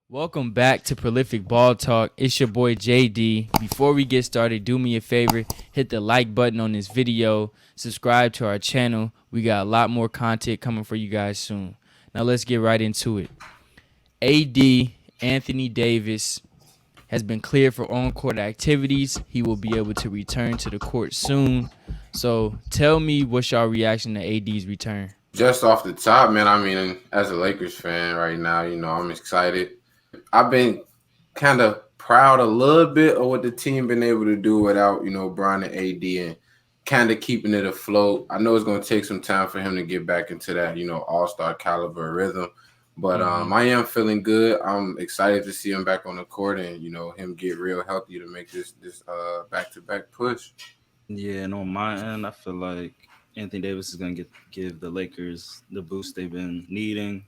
Welcome back to Prolific Ball Talk. It's your boy JD. Before we get started, do me a favor, hit the like button on this video, subscribe to our channel. We got a lot more content coming for you guys soon. Now let's get right into it. AD Anthony Davis has been cleared for on-court activities. He will be able to return to the court soon. So tell me what's your reaction to AD's return? Just off the top, man, I mean, as a Lakers fan right now, I'm excited. I've been kind of proud a little bit of what the team been able to do without, Bron and AD and kind of keeping it afloat. I know it's going to take some time for him to get back into that, all-star caliber rhythm. But I am feeling good. I'm excited to see him back on the court and, him get real healthy to make this back-to-back push. Yeah, and on my end, I feel like Anthony Davis is going to give the Lakers the boost they've been needing.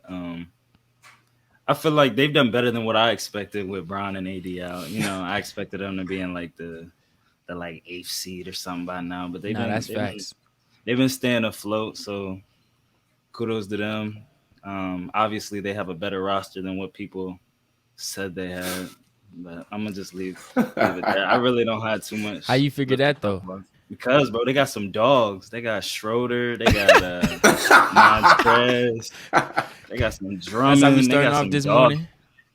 I feel like they've done better than what I expected with Bron and AD out. I expected them to be in like the eighth seed or something by now, but That's facts. They've been staying afloat, so kudos to them. Obviously, they have a better roster than what people said they had, but I'm gonna just leave it there. I really don't have too much. How you figure that though? Because, bro, they got some dogs. They got Schroeder. They got Montrez. They got some drumming. That's how we starting off this morning.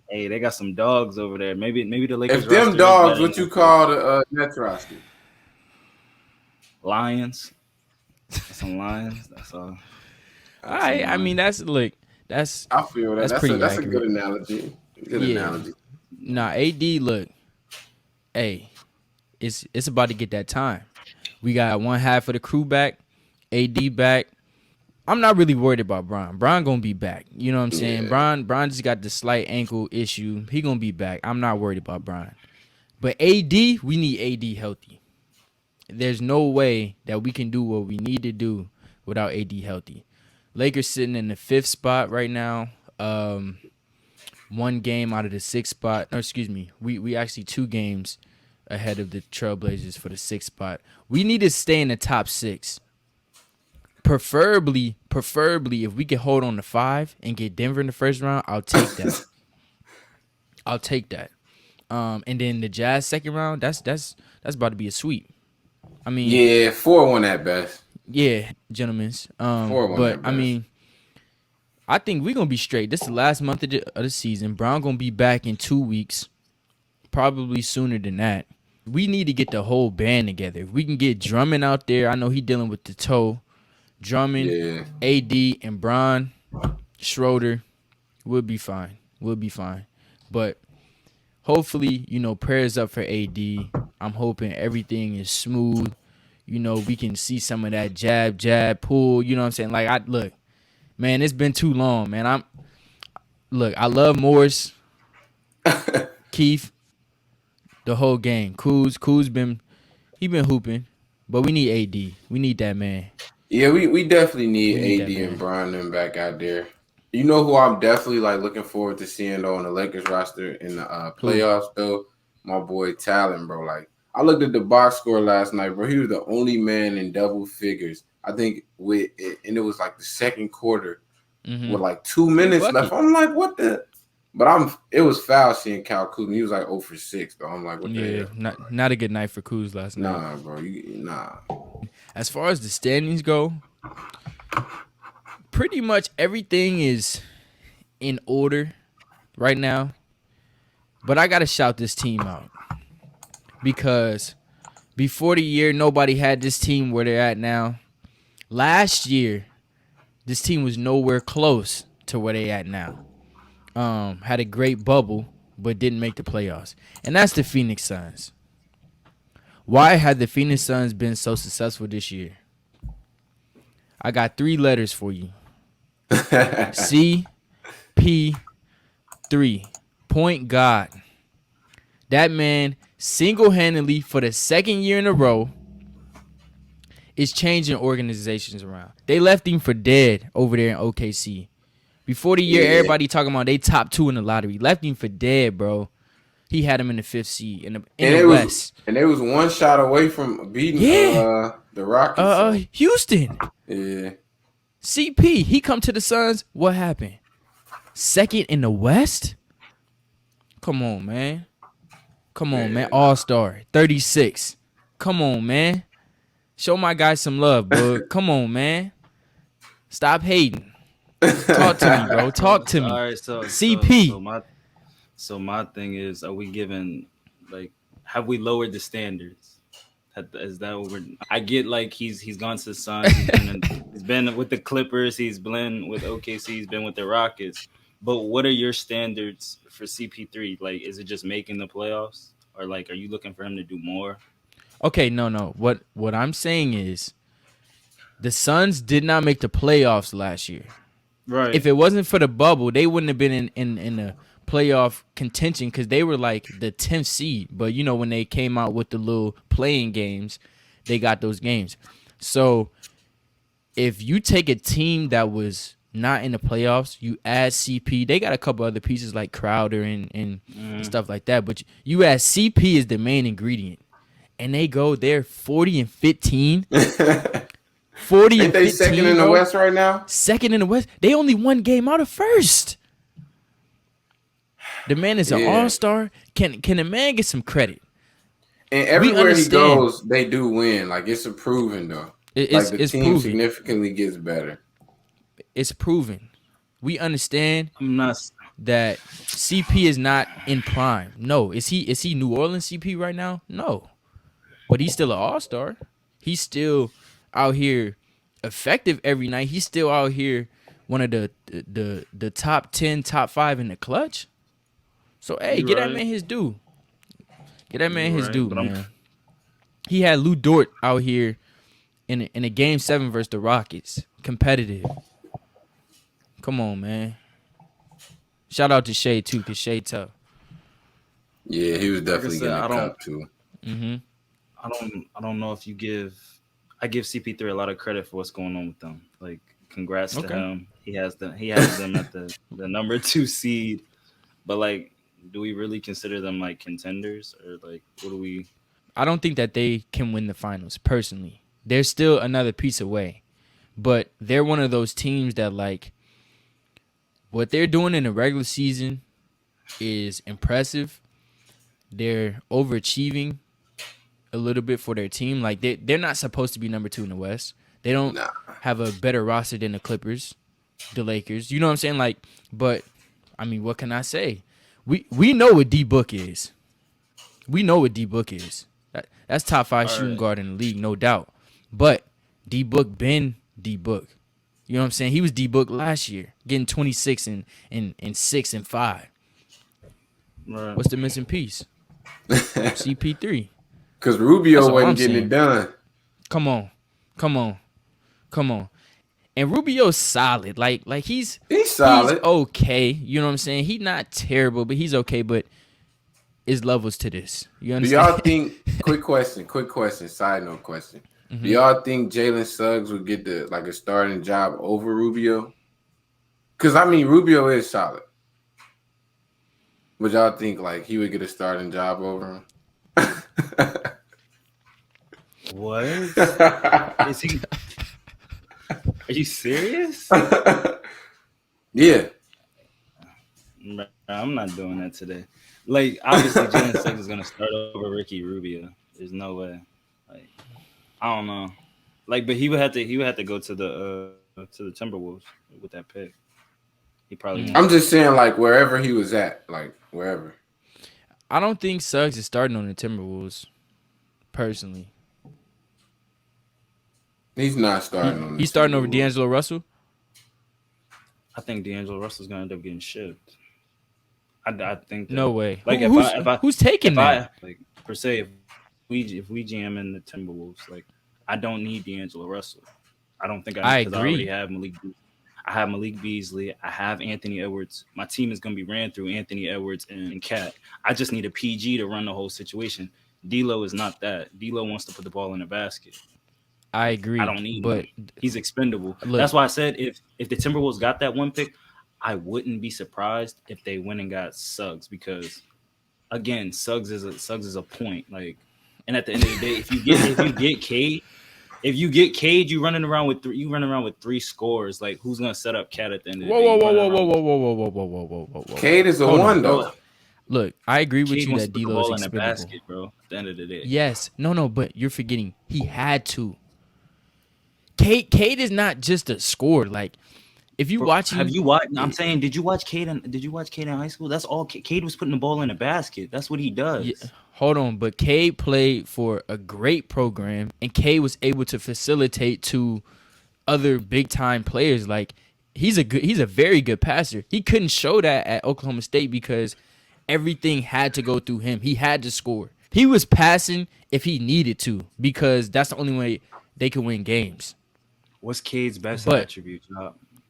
Hey, they got some dogs over there. Maybe the Lakers. If them dogs, what you call the Nets roster? Lions. Some lions. That's all. All right. I mean, that's. I feel that. That's a good analogy. Analogy. Nah, AD. Look, hey, it's about to get that time. We got one half of the crew back, AD back. I'm not really worried about Bron. Bron gonna be back. You know what I'm saying? Yeah. Bron just got the slight ankle issue. He gonna be back. I'm not worried about Bron. But AD, we need AD healthy. There's no way that we can do what we need to do without AD healthy. Lakers sitting in the 5th spot right now. One game out of the 6th spot. No, excuse me. We actually 2 games ahead of the Trailblazers for the 6th spot. We need to stay in the top 6. Preferably, if we can hold on to 5 and get Denver in the first round, I'll take that. I'll take that. And then the Jazz second round, that's about to be a sweep. I mean, 4-1 at best. Yeah, gentlemen. 4-1 but at best. I mean, I think we're gonna be straight. This is the last month of the season. Brown gonna be back in 2 weeks, probably sooner than that. We need to get the whole band together. If we can get Drummond out there, I know he's dealing with the toe. Drummond, AD, and Bron, Schroeder, we'll be fine. But hopefully, prayers up for AD. I'm hoping everything is smooth. We can see some of that jab, pull. You know what I'm saying? Like, look, man, it's been too long, man. I love Morris, Keith, the whole gang. Kuz been hooping, but we need AD. We need that man. Yeah, we definitely need AD and Bron back out there. You know who I'm definitely looking forward to seeing though on the Lakers roster in the playoffs though? My boy Talon, bro. Like, I looked at the box score last night, bro. He was the only man in double figures. I think and it was like the second quarter with like 2 minutes left. I'm like, what the? But it was foul seeing Cal Kuzma. He was like 0 for 6, though. I'm like, what the hell? Not a good night for Kuz last night. Nah, bro. Nah. As far as the standings go, pretty much everything is in order right now. But I got to shout this team out. Because before the year, nobody had this team where they're at now. Last year, this team was nowhere close to where they at now. Had a great bubble, but didn't make the playoffs. And that's the Phoenix Suns. Why had the Phoenix Suns been so successful this year? I got 3 letters for you. CP3. Point God. That man single-handedly for the second year in a row is changing organizations around. They left him for dead over there in OKC. Before the year, everybody talking about they top 2 in the lottery. Left him for dead, bro. He had him in the 5th seed in the West. And they was one shot away from beating the Rockets. Houston. Yeah. CP, he come to the Suns. What happened? Second in the West? Come on, man. Come on, man. Man, All star, 36. Come on, man. Show my guy some love, bro. Come on, man. Stop hating. Talk to me, bro. Talk to All me. right, CP. my thing is, are we giving like have we lowered the standards? Is that what we're? I get like he's gone to the Suns. He's been with the Clippers. He's been with OKC. He's been with the Rockets. But what are your standards for CP3? Like, is it just making the playoffs, or like, are you looking for him to do more? Okay, no. What I'm saying is the Suns did not make the playoffs last year. Right. If it wasn't for the bubble, they wouldn't have been in the playoff contention because they were like the 10th seed. But you know when they came out with the little playing games, they got those games. So if you take a team that was not in the playoffs, you add CP. They got a couple other pieces like Crowder and stuff like that. But you add CP as the main ingredient, and they go there 40 and 15. 40 Ain't and they 15, second in the bro. West right now? Second in the West. They only one game out of first. The man is an all-star. Can the man get some credit? And everywhere he goes, they do win. Like it's proven though. Like the team proven. significantly gets better. It's proven. We understand I'm not. that CP is not in prime. No. Is he New Orleans CP right now? No. But he's still an all-star. He's still out here effective every night. He's still out here one of the top 10, top 5 in the clutch. So hey, get that man his due. Get that man his due, man. He had Lou Dort out here in a game 7 versus the Rockets. Competitive. Come on, man. Shout out to Shea too, cause Shea tough. Yeah, he was definitely getting a cup too. Mm-hmm. I don't know if I give CP3 a lot of credit for what's going on with them. Like, congrats to him. He has them at the number 2 seed. But like, do we really consider them like contenders, or like what do we? I don't think that they can win the finals personally. They're still another piece away, but they're one of those teams that like what they're doing in the regular season is impressive. They're overachieving a little bit for their team. Like they're not supposed to be number 2 in the West. They don't have a better roster than the Clippers, the Lakers. You know what I'm saying? Like, but I mean, what can I say? We know what D Book is. We know what D Book is. That's top 5 shooting guard in the league, no doubt. But D Book been D Book. You know what I'm saying? He was D Book last year, getting 26 and 6 and 5. Right. What's the missing piece? CP3. Because Rubio wasn't getting it done. Come on. And Rubio's solid. Like he's solid. He's okay. You know what I'm saying? He's not terrible, but he's okay. But there's levels to this. You understand? Do y'all think? Quick question. Side note question. Mm-hmm. Do y'all think Jalen Suggs would get a starting job over Rubio? Because I mean, Rubio is solid. Would y'all think like he would get a starting job over him? What? Is he? Are you serious? Yeah. I'm not doing that today. Like, obviously, Jalen Suggs is gonna start over Ricky Rubio. There's no way. Like, I don't know. Like, but he would have to go to the Timberwolves with that pick. He probably. I'm just saying, like wherever he was at, like wherever. I don't think Suggs is starting on the Timberwolves. Personally, he's not starting on. He's starting over D'Angelo Russell. I think D'Angelo Russell's gonna end up getting shipped. I think that, no way. Like who's taking that? Like per se, if we GM in the Timberwolves, like I don't need D'Angelo Russell. I don't think I agree. I already have Malik. I have Malik Beasley. I have Anthony Edwards. My team is gonna be ran through Anthony Edwards and Cat. I just need a PG to run the whole situation. D'Lo is not that. D'Lo wants to put the ball in the basket. I agree. I don't need but him. He's expendable. Look, that's why I said if the Timberwolves got that 1 pick, I wouldn't be surprised if they went and got Suggs because, again, Suggs is a point. Like, and at the end of the day, if you get Cade, you running around with 3 scores. Like, who's gonna set up Cat at the end of the day? Whoa. Cade is a one though. Look, I agree with Cade you wants that to put the D'Lo is ball in the expendable. basket, bro. At the end of the day. Yes, no, but you're forgetting he had to. Cade is not just a scorer. Like if you Bro, have watching, you watched? I'm saying, did you watch Cade? Did you watch Cade in high school? That's all. Cade was putting the ball in the basket. That's what he yeah, does. hold on, but Cade played for a great program, and Cade was able to facilitate to other big time players. Like he's a very good passer. He couldn't show that at Oklahoma State because everything had to go through him. He had to score. He was passing if he needed to because that's the only way they could win games. What's Cade's best But attribute?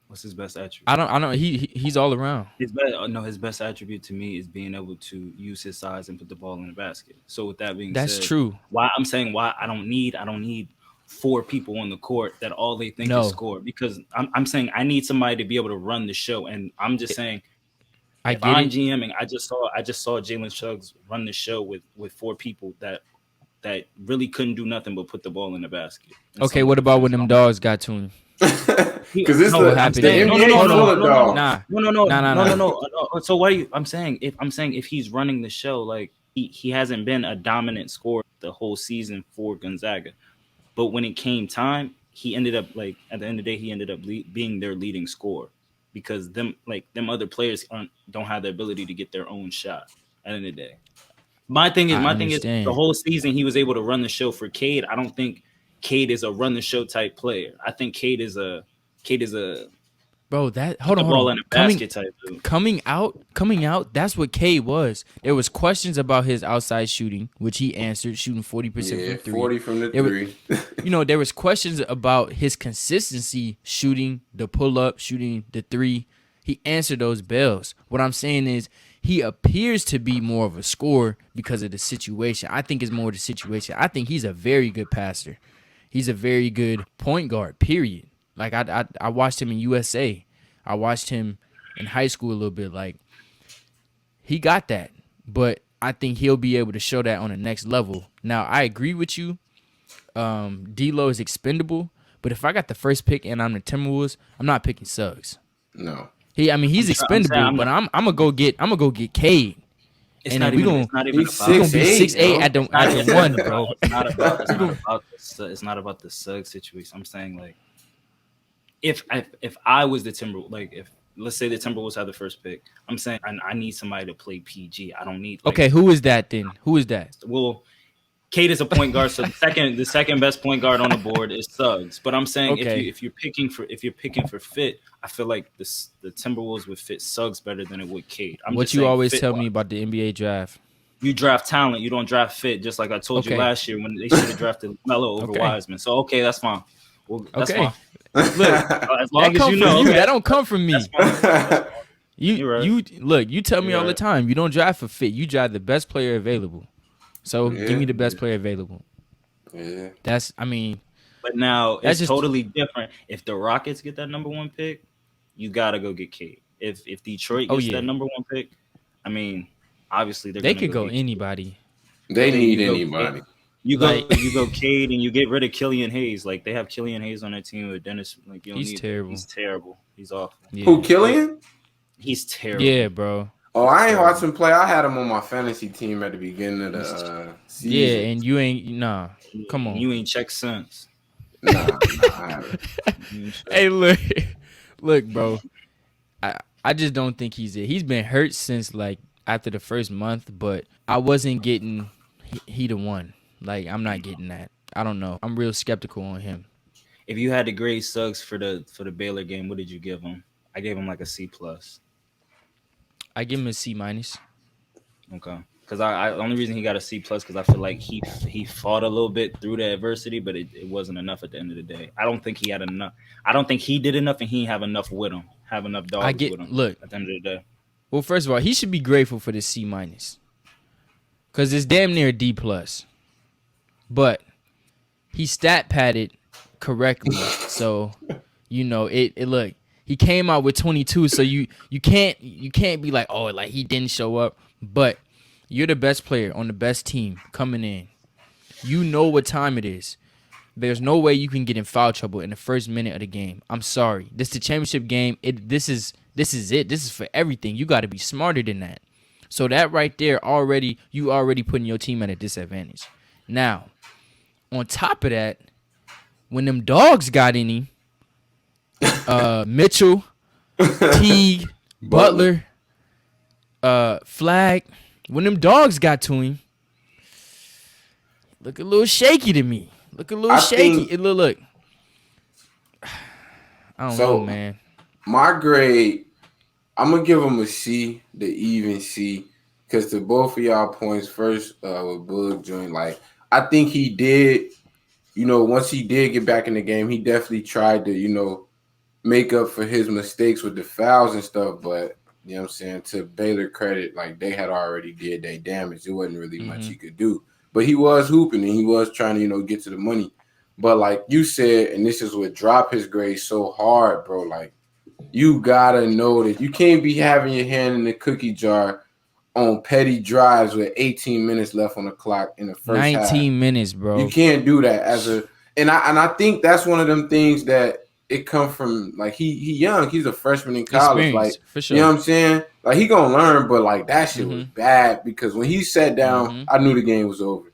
What's his best attribute? I don't. He's all around. His best attribute to me is being able to use his size and put the ball in the basket. So with that being That's said, true. why I'm saying why I don't need 4 people on the court that all they think is No, score, because I'm saying I need somebody to be able to run the show. And I'm just saying, I if get I'm it. GMing, I just saw Jalen Suggs run the show with 4 people that really couldn't do nothing but put the ball in the basket. Okay, what about when them dogs got to him? Because it's No, what the happened NBA there? full Hold of on. dogs. Nah. So why you? I'm saying if he's running the show, like he hasn't been a dominant scorer the whole season for Gonzaga, but when it came time, he ended up, like, at the end of the day, he ended up being their leading scorer, because them other players don't have the ability to get their own shot at the end of the day. My thing I is the understand, whole season he was able to run the show for Cade. I don't think Cade is a run the show type player. I think Cade is a bro. That put the hold ball on. in a basket type dude. Coming out. That's what Cade was. There was questions about his outside shooting, which he answered, shooting 40% Yeah, from three. 40 from the There were- three. there was questions about his consistency shooting the pull up, shooting the three. He answered those bells. What I'm saying is he appears to be more of a scorer because of the situation. I think it's more the situation. I think he's a very good passer. He's a very good point guard, period. Like I watched him in USA. I watched him in high school a little bit. Like he got that. But I think he'll be able to show that on the next level. Now, I agree with you. D'Lo is expendable, but if I got the first pick and I'm the Timberwolves, I'm not picking Suggs. No. He's expendable, but I'm gonna go get Cade. It's And not then even. It's not even He's about. we gonna be 6'8", 6'8" at the one, bro. It's not about the Suggs situation. I'm saying, like, if I was the Timberwolves, like, if let's say the Timberwolves have the first pick, I'm saying I need somebody to play PG. I don't need, like, Okay, who is that then? Who is that? well, Cade is a point guard, so the second best point guard on the board is Suggs. But I'm saying, Okay. if you're picking for fit, I feel like the Timberwolves would fit Suggs better than it would Cade. What you always tell me about the NBA draft? You draft talent, you don't draft fit. Just like I told you Okay. last year when they should have drafted Melo over Okay. Wiseman. So that's fine. Well, that's Okay. fine. Look, as That long as come you from know, you. That don't come from me. that's fine. You You're right. you look. You tell me You're all the right. time. You don't draft for fit. You draft the best player available. So Yeah. give me the best player available. Yeah. That's. I mean, But now That's it's just- totally different. If the Rockets get that number 1 pick, you gotta go get Cade. If Detroit Oh, gets yeah. that number 1 pick, I mean, obviously they gonna could go get Cade. anybody. They Then need you go anybody. You Like- go Cade and you get rid of Killian Hayes. Like, they have Killian Hayes on their team with Dennis. Like, you don't He's need terrible. He's terrible. He's awful. Yeah. Who, Killian? He's terrible. Yeah, bro. Oh, I ain't watched him play. I had him on my fantasy team at the beginning of the season. Yeah, and you ain't. Nah. Come on. You ain't checked since. Nah, I haven't. Hey, look, bro. I just don't think he's it. He's been hurt since like after the first month, but I wasn't getting he the one. Like I'm not getting that. I don't know. I'm real skeptical on him. If you had to grade Suggs for the Baylor game, what did you give him? I gave him like a C+. I give him a C-. Okay. Because I the only reason he got a C+ because I feel like he fought a little bit through the adversity, but it wasn't enough at the end of the day. I don't think he had enough. I don't think he did enough, and he didn't have enough with him. Have enough dogs with him. Look. At the end of the day. Well, first of all, he should be grateful for the C-, because it's damn near a D+. But he stat padded correctly, so it look. He came out with 22, so you can't be like, oh, like he didn't show up. But you're the best player on the best team coming in. You know what time it is. There's no way you can get in foul trouble in the first minute of the game. I'm sorry. This is the championship game. This is it. This is for everything. You got to be smarter than that. So that right there you already putting your team at a disadvantage. Now, on top of that, when them dogs got in him, Mitchell, Teague, Butler, Flag, when them dogs got to him, look a little shaky to me. Look a little shaky. Look. I don't know, man. My grade, I'm gonna give him a C, the even C, because to both of y'all points first with Boog joint, like I think he did, once he did get back in the game, he definitely tried to, make up for his mistakes with the fouls and stuff. But you know what I'm saying, to Baylor credit, like they had already did their damage. There wasn't really much he could do. But he was hooping and he was trying to, get to the money. But like you said, and this is what dropped his grade so hard, bro. Like you gotta know that you can't be having your hand in the cookie jar on petty drives with 18 minutes left on the clock in the first 19 half. minutes, bro. You can't do that and I think that's one of them things that it come from, like he young, he's a freshman in college, like for sure. You know what I'm saying? Like he gonna learn, but like that shit was bad because when he sat down, I knew the game was over.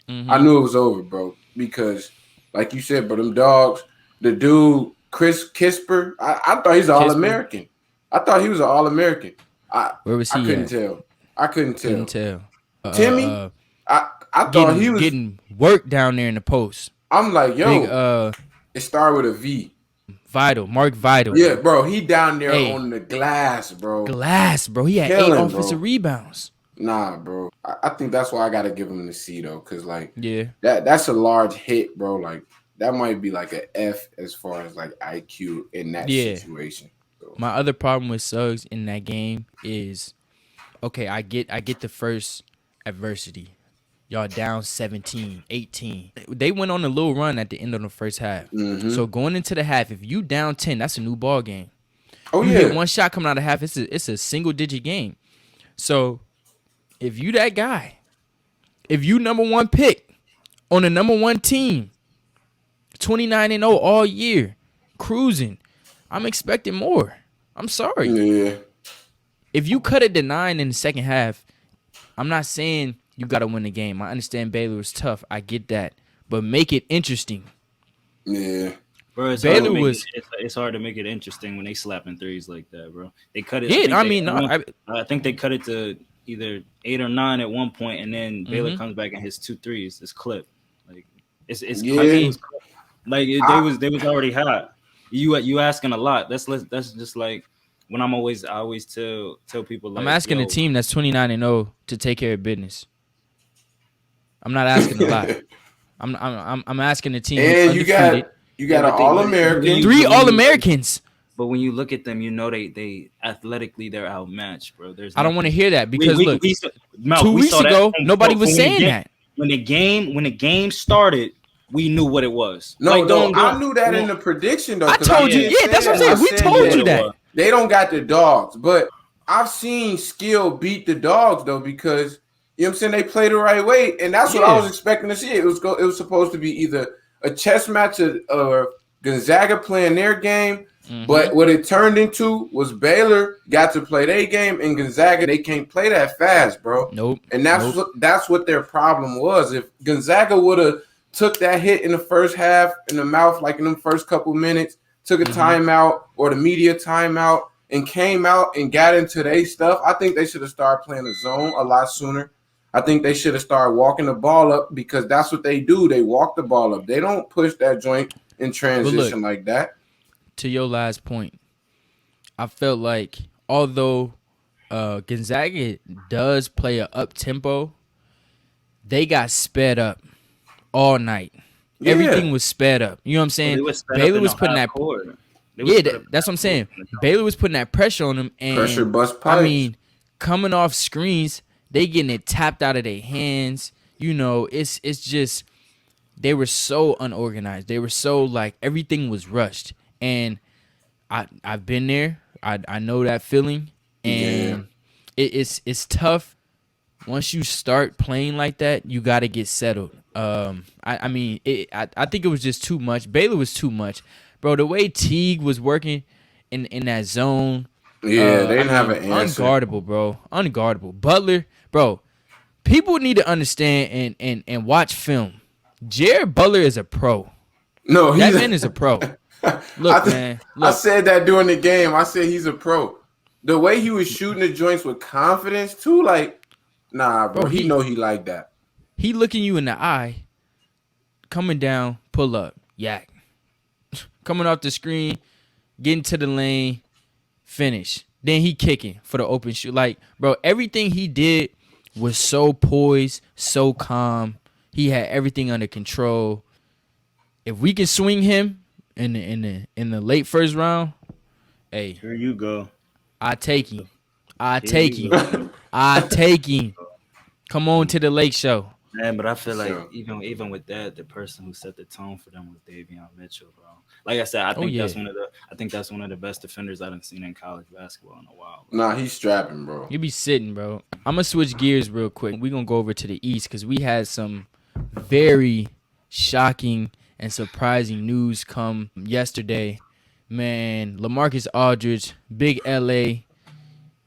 I knew it was over, bro, because like you said, bro, them dogs, the dude Chris Kisper, I thought he's an All-American. I thought he was an All-American. Where was he? I couldn't tell. Timmy, I thought he was getting work down there in the post. I'm like, yo, it started with a V. Mark Vital. Yeah, bro, he down there on the glass, bro. He had 8 offensive rebounds. Nah, bro. I think that's why I gotta give him the C though, because like, that's a large hit, bro. Like that might be like an F as far as like IQ in that situation. So. My other problem with Suggs in that game is, okay, I get the first adversity. Y'all down 17, 18. They went on a little run at the end of the first half. So going into the half, if you down 10, that's a new ball game. You hit one shot coming out of half, it's a single-digit game. So if you that guy, if you number one pick on the number one team, 29-0 all year, cruising, I'm expecting more. I'm sorry. Yeah. If you cut it to 9 in the second half, I'm not saying you got to win the game. I understand Baylor was tough. I get that. But make it interesting. Yeah. Bro, it's hard to make it interesting when they slapping threes like that, bro. They cut it. Yeah, I think they cut it to either 8 or 9 at one point, and then Baylor comes back and hits 2 threes. It's clipped. Like it's like they was already hot. You asking a lot. That's just like when I always tell people, like, I'm asking a team that's 29-0 to take care of business. I'm not asking a lot. I'm asking a team. And you got an All-American, 3 All-Americans. But when you look at them, you know they athletically they're outmatched, bro. I don't want to hear that because look, 2 weeks ago nobody was saying that. When the game started, we knew what it was. No, I knew that in the prediction though. I told you, that's what I'm saying. We told you that. They don't got the dogs, but I've seen skill beat the dogs though, because you know what I'm saying, they play the right way, and that's what I was expecting to see. It was supposed to be either a chess match or Gonzaga playing their game, but what it turned into was Baylor got to play their game, and Gonzaga, they can't play that fast, bro. Nope. And that's what their problem was. If Gonzaga would have took that hit in the first half in the mouth, like in them first couple minutes, took a timeout or the media timeout and came out and got into their stuff, I think they should have started playing the zone a lot sooner. I think they should have started walking the ball up, because that's what they do. They walk the ball up. They don't push that joint in transition like that. To your last point, I felt like although Gonzaga does play a up tempo, they got sped up all night. Yeah. Everything was sped up. You know what I'm saying? Baylor was putting that. That's what I'm saying. Baylor was putting that pressure on them, and pressure bust pipes. I mean, coming off screens, they getting it tapped out of their hands. You know, it's just they were so unorganized. They were so like everything was rushed, and I've been there. I know that feeling, and it's tough. Once you start playing like that, you got to get settled. I think it was just too much. Baylor was too much, bro. The way Teague was working in that zone, Yeah, they I didn't have mean, an answer. unguardable, bro. Unguardable. Butler, bro. People need to understand and watch film. Jared Butler is a pro. No, That he's. man is a pro. I Look, th- man. I Look, said that during the game. I said he's a pro. The way he was shooting the joints with confidence too, like, nah, bro. bro. He know he like that. He looking you in the eye, coming down, pull up, yak, coming off the screen, getting to the lane, finish. Then he kicking for the open shoot. Like, bro, everything he did was so poised, so calm. He had everything under control. If we can swing him in the late first round, hey, Here you go. I take him. I Here take you him. go. I take him. Come on to the lake show. Man, but I For feel like sure. even with that, the person who set the tone for them was Davion Mitchell, bro. Like I said, I Oh think yeah. that's one of the best defenders I've seen in college basketball in a while, bro. Nah, he's strapping, bro. You be sitting, bro. I'm gonna switch gears real quick. We're gonna go over to the East because we had some very shocking and surprising news come yesterday. Man, LaMarcus Aldridge, big LA,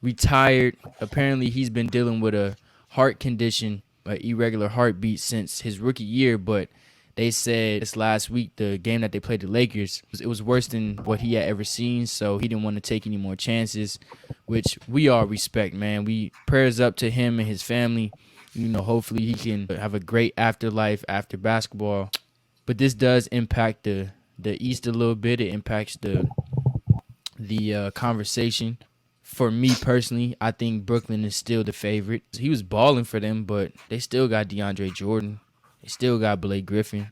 retired. Apparently, he's been dealing with a heart condition, an irregular heartbeat since his rookie year. But they said this last week, the game that they played the Lakers, it was worse than what he had ever seen. So he didn't want to take any more chances, which we all respect, man. We prayers up to him and his family. Hopefully he can have a great afterlife after basketball. But this does impact the East a little bit. It impacts the conversation. For me personally, I think Brooklyn is still the favorite. He was balling for them, but they still got DeAndre Jordan. They still got Blake Griffin.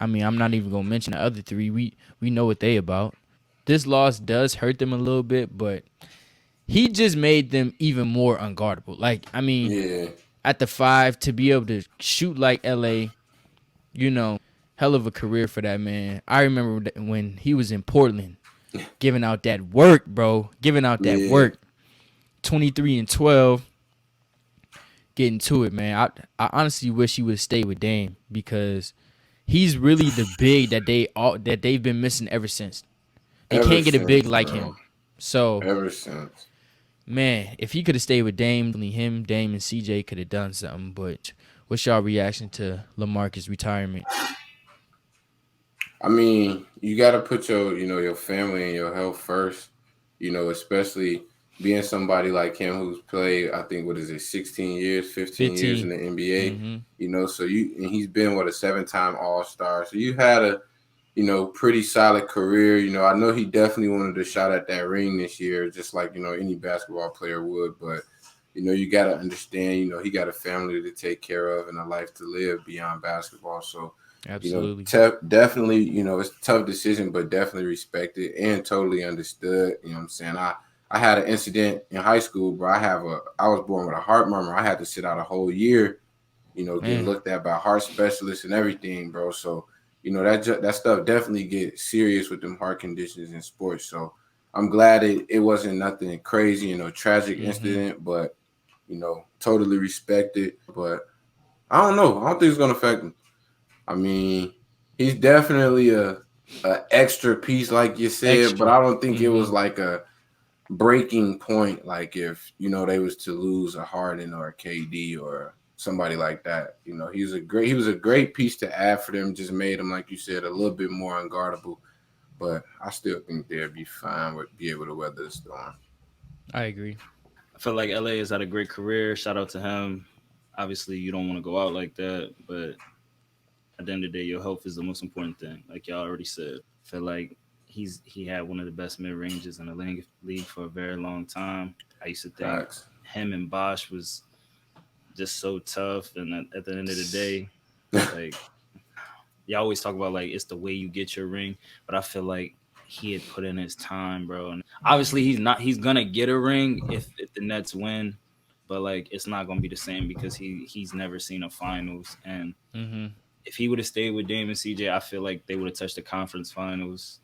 I mean, I'm not even gonna mention the other three. We know what they about. This loss does hurt them a little bit, but he just made them even more unguardable. Like, I mean, Yeah. at the 5 to be able to shoot like LA, hell of a career for that man. I remember when he was in Portland, giving out that work, bro. Giving out that Yeah. work. 23 and 12, getting to it, man. I honestly wish he would stay with Dame because he's really the big that they've been missing ever since. They Ever can't get a big since, like bro. him. So, Ever since. man, if he could have stayed with Dame, only him, Dame, and CJ could have done something. But what's y'all reaction to LaMarcus' retirement? I mean, you got to put your family and your health first. Especially being somebody like him who's played, I think, what is it, 16 years, 15 years in 15. the NBA. Mm-hmm. And he's been a 7-time All-Star. So you had a pretty solid career. I know he definitely wanted a shot at that ring this year, just like any basketball player would. But you got to understand, he got a family to take care of and a life to live beyond basketball. So Absolutely. definitely, it's a tough decision, but definitely respected and totally understood. You know what I'm saying? I had an incident in high school, bro. I was born with a heart murmur. I had to sit out a whole year, getting Man. looked at by heart specialists and everything, bro. So, that stuff definitely gets serious with them heart conditions in sports. So I'm glad it wasn't nothing crazy, tragic Mm-hmm. incident, but, totally respected. But I don't know. I don't think it's going to affect him. I mean, he's definitely a extra piece, like you said, but Extra. I don't think it Mm-hmm. was like a breaking point, like if they was to lose a Harden or a KD or somebody like that. He was a great piece to add for them. Just made him, like you said, a little bit more unguardable. But I still think they'll be fine with be able to weather the storm. I agree. I feel like LA has had a great career. Shout out to him. Obviously, you don't want to go out like that, but at the end of the day, your health is the most important thing. Like y'all already said, I feel like he had one of the best mid ranges in the league for a very long time. I used to think Facts. him and Bosch was just so tough, and at the end of the day, like you always talk about like it's the way you get your ring, but I feel like he had put in his time, bro. And obviously he's gonna get a ring if the Nets win, but like it's not gonna be the same because he's never seen a finals. And Mm-hmm. if he would have stayed with Dame and CJ, I feel like they would have touched the conference finals,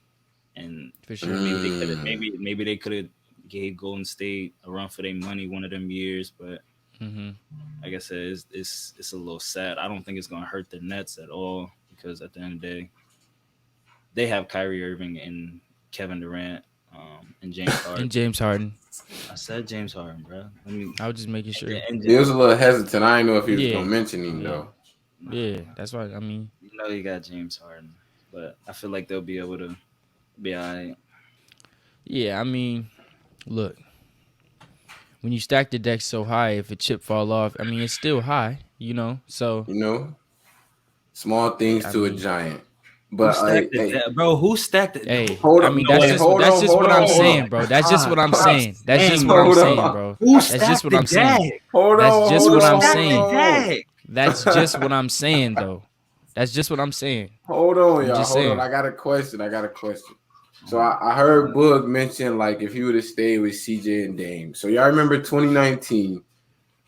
and For sure. Mm. maybe they could have gave Golden State a run for their money one of them years. But Mm-hmm. like I said, it's a little sad. I don't think it's gonna hurt the Nets at all because at the end of the day, they have Kyrie Irving and Kevin Durant. and James Harden. And James Harden. I said James Harden, bro. I mean, I was just making sure. He was a little hesitant. I didn't know if he was Yeah. gonna mention him Yeah. though. Yeah, that's why. I mean, you know, you got James Harden, but I feel like they'll be able to be all right. yeah. I mean, look, when you stack the deck so high, if a chip fall off, I mean, it's still high. So You know, small things I to a mean, giant. Who But stacked it, bro? Who stacked it? hey, hold I on, mean, You know that's what? just hold that's on, just hold what on, I'm hold saying, on. bro. That's just what I'm Stop saying. That's just saying, what I'm Hold saying, on. bro. Who That's stacked just what the I'm saying. deck? Hold That's on, just hold what on, I'm hold saying. on. Deck. That's just what I'm saying, though. That's just what I'm saying. Hold on, I'm y'all. just Hold on. saying. I got a question. So Oh I heard Boog mention like if he would have stayed with CJ and Dame. So y'all remember 2019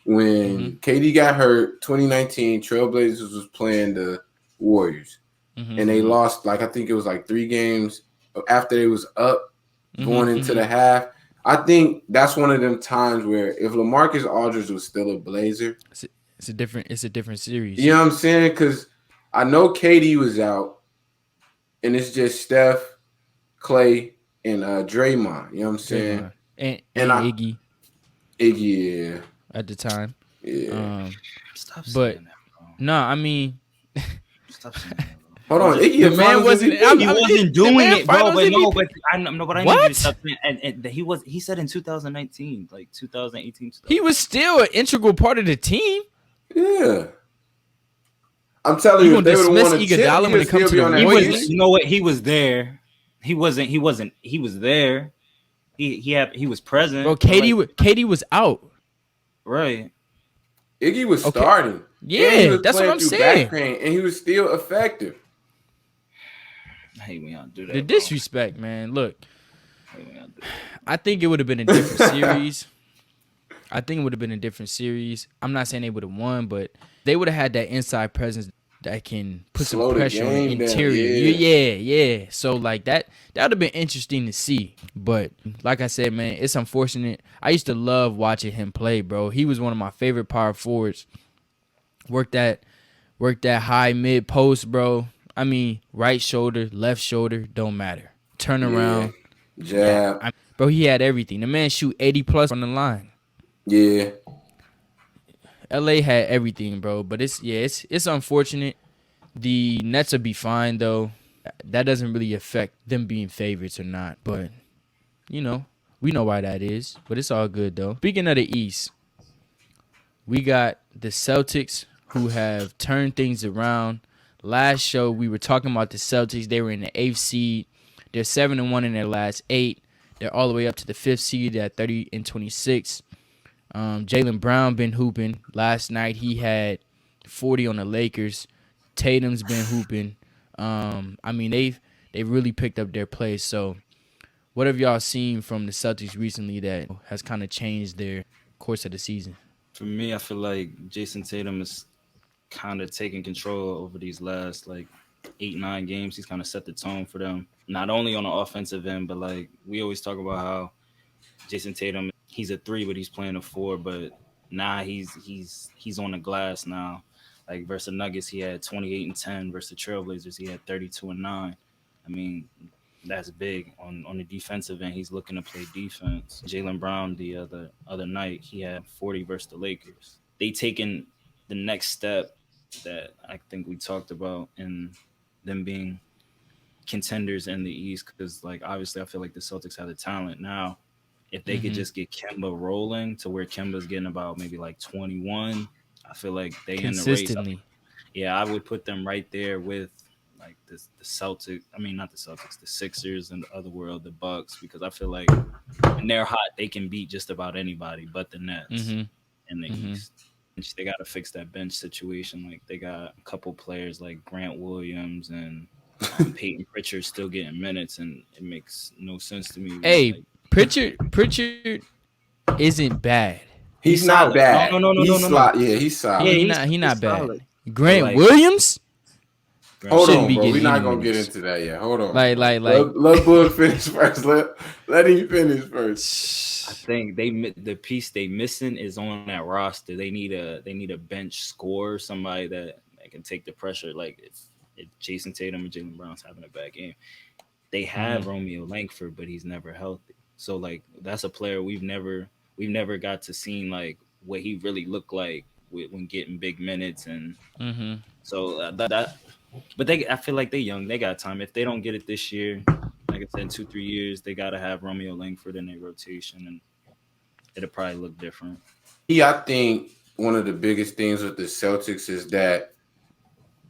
when KD got hurt, 2019 Trailblazers was playing the Warriors. And they lost like I think it was like 3 games after they was up going into the half. I think that's one of them times where if LaMarcus Aldridge was still a Blazer, It's a different series. you know what I'm saying? Because I know KD was out, and it's just Steph, Clay, and Draymond. You know what I'm saying? And I Iggy Iggy, at the time. yeah. Stop But saying that, bro. no, I mean, Stop saying that, bro. Hold on, Iggy the a man Finals wasn't. MVP. He wasn't The doing man it, bro. finals But no, MVP. but I know. But I need you to What? stop saying. And he said in 2019, like 2018. He was still an integral part of the team. Yeah. I'm telling You you, if gonna they would have dismiss won a chip, Iguodala he when would it comes still to be the on that He was. team. Warriors? You know what? He was there. He wasn't. He wasn't. He was there. He was present. Bro, but, like, KD was out. right. Iggy was Okay. starting. And he Yeah, was that's what playing I'm through back saying. pain, and he was still effective. I hate when y'all do The that, bro. disrespect, man. Look, I hate when y'all do that. I think it would have been a different series. I'm not saying they would have won, but they would have had that inside presence that can put some Slow the pressure on the game down, interior. yeah. Yeah. So like that would have been interesting to see. But like I said, man, it's unfortunate. I used to love watching him play, bro. He was one of my favorite power forwards. Work that high mid post, bro. I mean, right shoulder, left shoulder, don't matter. Turn Yeah. around. Jab. Bro, he had everything. The man shoot 80 plus on the line. Yeah. LA had everything, bro. But it's unfortunate. The Nets will be fine though. That doesn't really affect them being favorites or not. But we know why that is. But it's all good though. Speaking of the East, we got the Celtics who have turned things around. Last show we were talking about the Celtics. They were in the 8th seed. They're 7-1 in their last 8. They're all the way up to the 5th seed at 30-26. Jalen Brown been hooping. Last night he had 40 on the Lakers. Tatum's been hooping. I mean they've really picked up their play. So what have y'all seen from the Celtics recently that has kind of changed their course of the season? For me, I feel like Jason Tatum is kind of taking control over these last like 8-9 games. He's kind of set the tone for them, not only on the offensive end, but like we always talk about how Jason Tatum, he's a 3, but he's playing a 4. But now he's on the glass now. Like versus the Nuggets, he had 28-10. Versus the Trailblazers, he had 32-9. I mean, that's big on the defensive end. He's looking to play defense. Jalen Brown the other night, he had 40 versus the Lakers. They taken the next step that I think we talked about in them being contenders in the East, because like obviously I feel like the Celtics have the talent now. If they could just get Kemba rolling to where Kemba's getting about maybe like 21, I feel like they in the race. Consistently. I would put them right there with like the Celtics. I mean, not the Celtics, the Sixers and the other world, the Bucks, because I feel like when they're hot, they can beat just about anybody but the Nets in the East. They got to fix that bench situation. Like they got a couple players like Grant Williams and Peyton Pritchard still getting minutes, and it makes no sense to me. Hey, Like, Pritchard isn't bad. He's not solid. bad. No. Yeah, he's solid. Yeah, he not bad. solid. Grant Like, Williams Hold shouldn't on, be bro. We're getting not any gonna get minutes. into that yet. Hold on. Like Let Boog finish first. Let him finish first. I think the piece they missing is on that roster. They need a bench scorer, somebody that can take the pressure. Like if Jason Tatum or Jalen Brown's having a bad game, they have Romeo Langford, but he's never healthy. So like that's a player we've never got to see like what he really looked like when getting big minutes, and so that. But I feel like they're young. They got time. If they don't get it this year, like I said, in 2-3 years, they gotta have Romeo Langford in their rotation, and it'll probably look different. I think one of the biggest things with the Celtics is that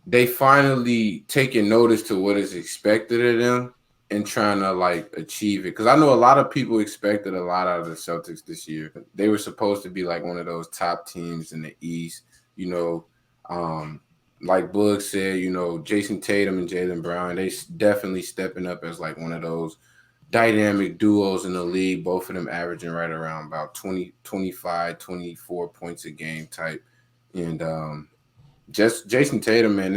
they finally taking notice to what is expected of them and trying to like achieve it. Because I know a lot of people expected a lot out of the Celtics this year. They were supposed to be like one of those top teams in the East. You know, like Boog said, you know, Jason Tatum and Jalen Brown, they definitely stepping up as like one of those dynamic duos in the league, both of them averaging right around about 20, 25, 24 points a game type. And just Jason Tatum, man,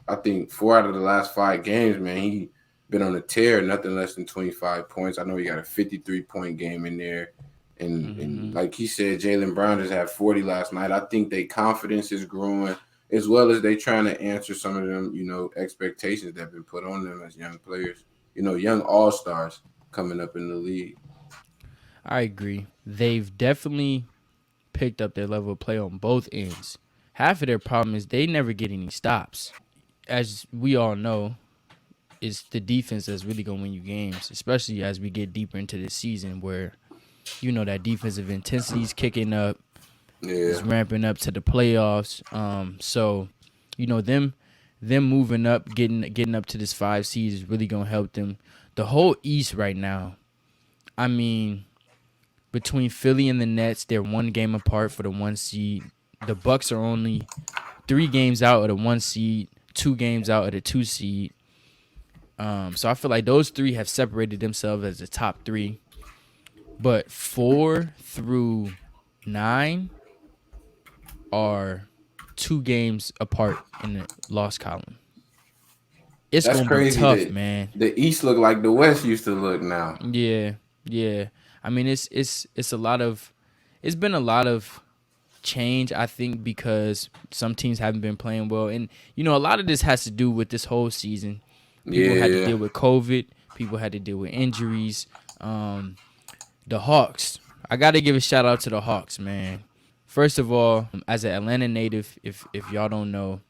I think 4 out of the last 5 games, man, he been on a tear, nothing less than 25 points. I know he got a 53-point game in there. And like he said, Jalen Brown just had 40 last night. I think their confidence is growing, as well as they trying to answer some of them, you know, expectations that have been put on them as young players. You know, young all-stars coming up in the league. I agree. They've definitely picked up their level of play on both ends. Half of their problem is they never get any stops. As we all know, it's the defense that's really going to win you games, especially as we get deeper into this season where, you know, that defensive intensity is kicking up. Yeah. It's ramping up to the playoffs. So, you know, them moving up, getting up to this 5 seed is really going to help them. The whole East right now, I mean, between Philly and the Nets, they're 1 game apart for the 1 seed. The Bucks are only 3 games out of the 1 seed, 2 games out of the 2 seed. So I feel like those 3 have separated themselves as the top 3. But 4 through 9 are 2 games apart in the loss column. It's That's gonna be crazy. tough, man. The East look like the West used to look now. Yeah. I mean, it's been a lot of change, I think, because some teams haven't been playing well, and you know, a lot of this has to do with this whole season. People had to deal with COVID. People had to deal with injuries. The Hawks. I got to give a shout out to the Hawks, man. First of all, as an Atlanta native, if y'all don't know,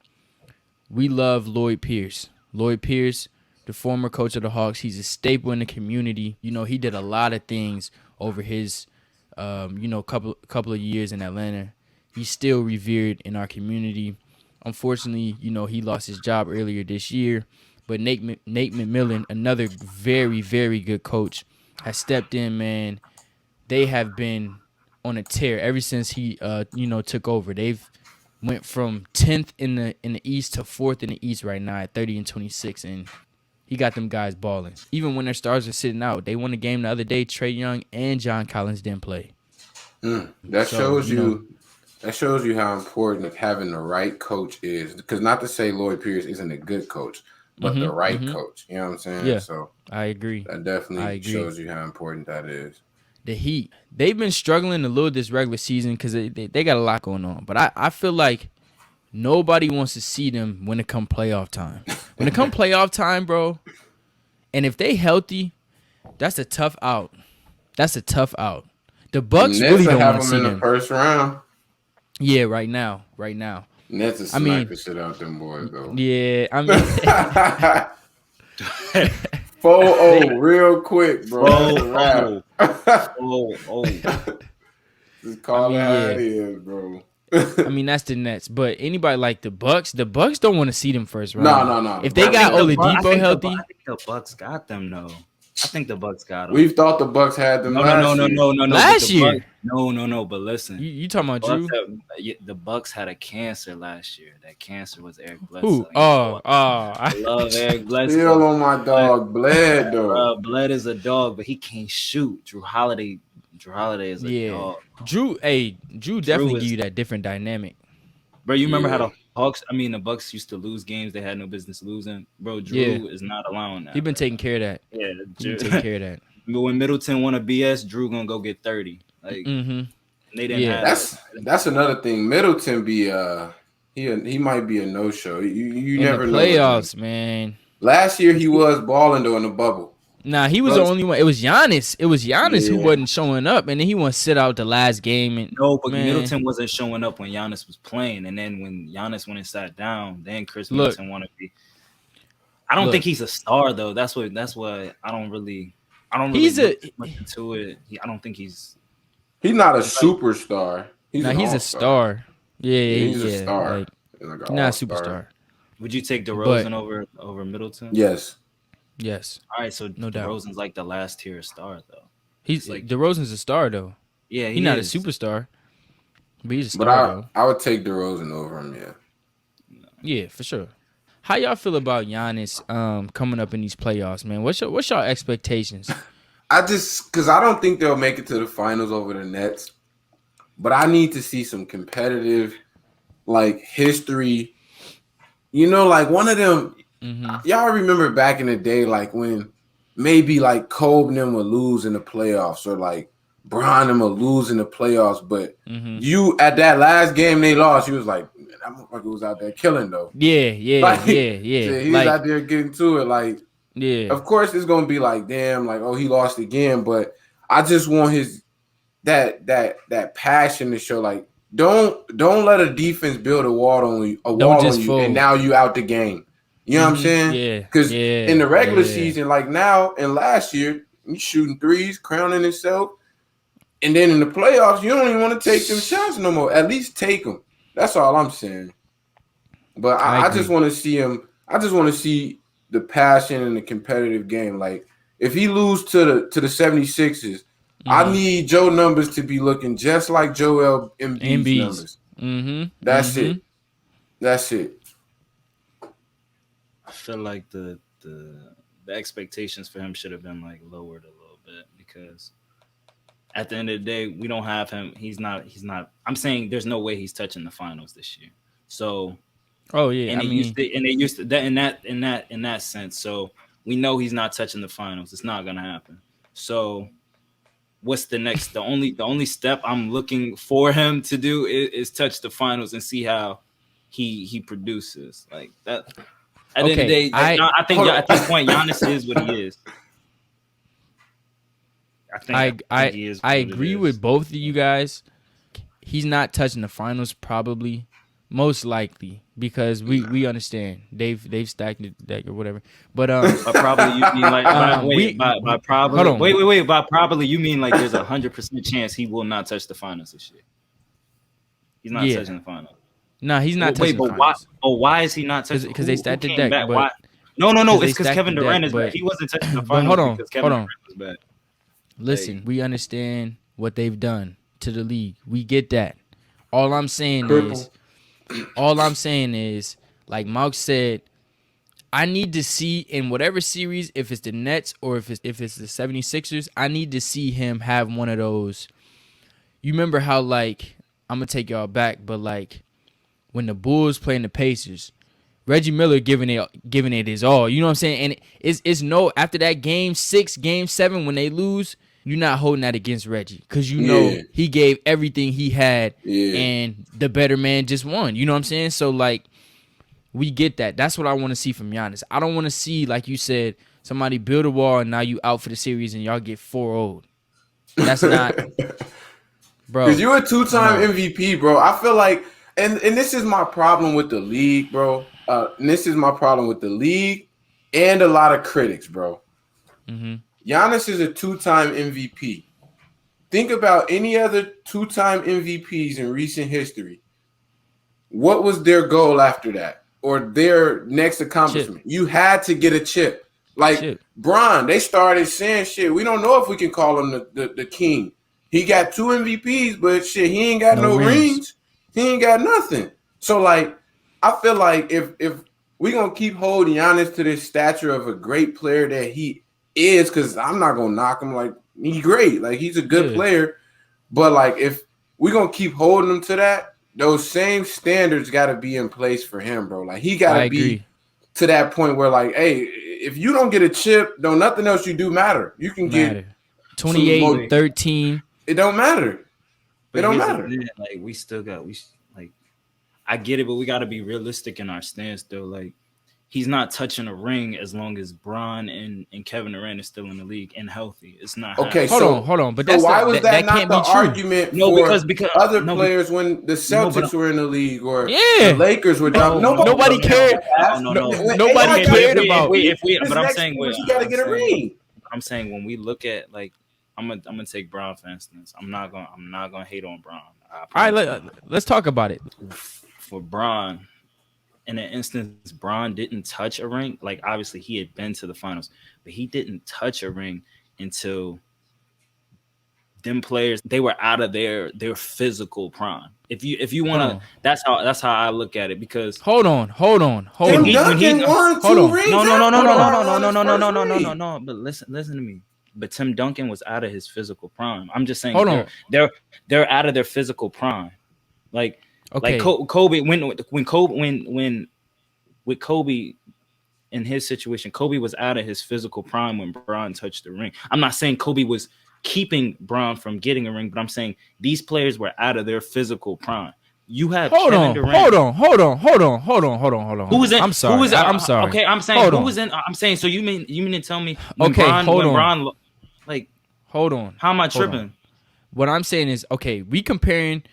we love Lloyd Pierce. Lloyd Pierce, the former coach of the Hawks, he's a staple in the community. You know, he did a lot of things over his, couple of years in Atlanta. He's still revered in our community. Unfortunately, you know, he lost his job earlier this year. But Nate McMillan, another very, very good coach, has stepped in, man. They have been on a tear ever since he, took over. They've went from 10th in the East to 4th in the East right now at 30-26, and he got them guys balling. Even when their stars are sitting out, they won a game the other day. Trae Young and John Collins didn't play. That shows you how important having the right coach is. Because not to say Lloyd Pierce isn't a good coach, but the right coach. You know what I'm saying? Yeah, so I agree. That definitely shows you how important that is. The Heat, they've been struggling a little this regular season because they got a lot going on. But I feel like nobody wants to see them when it come playoff time. When it come playoff time, bro, and if they healthy, that's a tough out. The Bucks really don't want to see them in the first round. Yeah, right now. Nets is sniper shit out them boys though. Yeah, I mean 4-0 real quick, bro. Just call it how it is, bro. I mean, that's the Nets. But anybody like the Bucks don't want to see them first round. No. If they got Oladipo healthy. I think the Bucks got them, though. I think the Bucks got them. We've thought the Bucks had them No. Last year? No. But listen. You talking about Drew? The Bucks had a cancer last year. That cancer was Eric Bledsoe. Who? I love Eric Bledsoe. Still on my dog, Bled, though. Bled is a dog, but he can't shoot. Drew Holiday is a dog. Drew definitely give you that different dynamic. Bro, you remember how the Bucks used to lose games they had no business losing? Bro, Drew is not allowing that. He been taking care of that. Yeah, Drew taking care of that. But when Middleton won a BS, Drew gonna go get 30. Like they didn't have that's another thing. Middleton be he might be a no-show. You in never the know. Playoffs, man. Last year he was balling though in the bubble. Nah, he was the only one. It was Giannis. It was Giannis who Yeah. wasn't showing up, and then he want to sit out the last game. And No, but man, Middleton wasn't showing up when Giannis was playing, and then when Giannis went and sat down, then Chris Middleton wanted to be. I don't think he's a star though. That's what I don't really He's look much into it. I don't think he's not a superstar. He's a star. Yeah, he's a star. Like, he's not a superstar. Would you take DeRozan over Middleton? Yes. Yes. All right, so no doubt. DeRozan's like the last tier star though. He's like DeRozan's a star though. Yeah, he's not a superstar, but he's a star though. I would take DeRozan over him. Yeah. Yeah, for sure. How y'all feel about Giannis coming up in these playoffs, man? What's y'all expectations? Because I don't think they'll make it to the finals over the Nets, but I need to see some competitive, like, history. You know, like one of them. Y'all remember back in the day, like when maybe like Kobe and them would lose in the playoffs, or like Bron and them would lose in the playoffs, but you at that last game they lost, you was like, man, that motherfucker was out there killing though. Yeah. Like, he was out there getting to it, like. Yeah, of course it's gonna be like, damn, like, oh, he lost again. But I just want his that passion to show. Like, don't let a defense build a wall on you, and now you out the game. You know what I'm saying? Yeah. Because in the regular season, like now and last year, he's shooting threes, crowning himself, and then in the playoffs, you don't even want to take them shots no more. At least take them. That's all I'm saying. But I just want to see him. I just want to see the passion and the competitive game. Like, if he lose to the 76ers, I need Joe numbers to be looking just like Joel Embiid's numbers. That's it. That's it. I feel like the expectations for him should have been like lowered a little bit, because at the end of the day, we don't have him. He's not. I'm saying there's no way he's touching the finals this year. So. Oh yeah, and they used to that in that sense. So we know he's not touching the finals. It's not gonna happen. So what's the next? The only step I'm looking for him to do is touch the finals and see how he produces like that. At the end of the day, I think at this point Giannis is what he is. I agree with both of you guys. He's not touching the finals probably. Most likely, because we understand they've stacked it deck or whatever, but by probably you mean like by probably hold on. Wait by probably you mean like there's 100% chance he will not touch the finals this year. He's not touching the finals. No, he's not touching the finals. Why is he not touching? Because they stacked the deck. But no, it's because Kevin Durant is back. He wasn't touching the finals because Kevin Durant was back. Listen, we understand what they've done to the league. We get that. All I'm saying is, like Mark said, I need to see in whatever series, if it's the Nets or if it's the 76ers, I need to see him have one of those. You remember how, like, I'm going to take y'all back, but like when the Bulls playing the Pacers, Reggie Miller giving it his all. You know what I'm saying? And it's no, after that game 6, game 7, when they lose, you're not holding that against Reggie, because you know he gave everything he had, and the better man just won. You know what I'm saying? So, like, we get that. That's what I want to see from Giannis. I don't want to see, like you said, somebody build a wall and now you out for the series and y'all get 4-0. That's not, bro. Because you're a 2-time MVP, bro. I feel like, and this is my problem with the league, bro. And this is my problem with the league and a lot of critics, bro. Giannis is a 2-time MVP. Think about any other 2-time MVPs in recent history. What was their goal after that, or their next accomplishment? Chip. You had to get a chip. Like Bron, they started saying, shit, we don't know if we can call him the king. He got 2 MVPs, but shit, he ain't got no rings. He ain't got nothing. So, like, I feel like if we're going to keep holding Giannis to this stature of a great player that he is, because I'm not gonna knock him, like, he's great, like, he's a good player, but like, if we're gonna keep holding him to that, those same standards got to be in place for him, bro. Like, he got to be to that point where, like, hey, if you don't get a chip, don't nothing else you do matter. You can get 28, 13. It don't matter. It don't matter. Like, I get it, but we got to be realistic in our stance, though. Like, he's not touching a ring as long as Bron and Kevin Durant is still in the league and healthy. It's not Okay, happening. Hold on. But so that's why was that not can't the be true. argument No, for because other no, players when the Celtics were in the league or Yeah. the Lakers were down? Nobody cared. Nobody cared about. But I'm saying, you got to get a ring. I'm saying when we look at like, I'm gonna take Bron for instance. I'm not gonna hate on Bron. All right, let's talk about it. For Bron, in an instance, Bron didn't touch a ring. Like obviously he had been to the finals, but he didn't touch a ring until them players they were out of their physical prime. If you want to, that's how I look at it. Because Tim Duncan won 2 rings. No. But listen to me. But Tim Duncan was out of his physical prime. I'm just saying they're out of their physical prime. Like Kobe with Kobe in his situation, Kobe was out of his physical prime when Bron touched the ring. I'm not saying Kobe was keeping Bron from getting a ring, but I'm saying these players were out of their physical prime. You have Kevin Durant. Hold on. Who was in? I'm sorry. I'm sorry. Okay, I'm saying who was in. I'm saying so. You mean to tell me? Bron, like, hold on. How am I tripping? What I'm saying is, okay, we comparing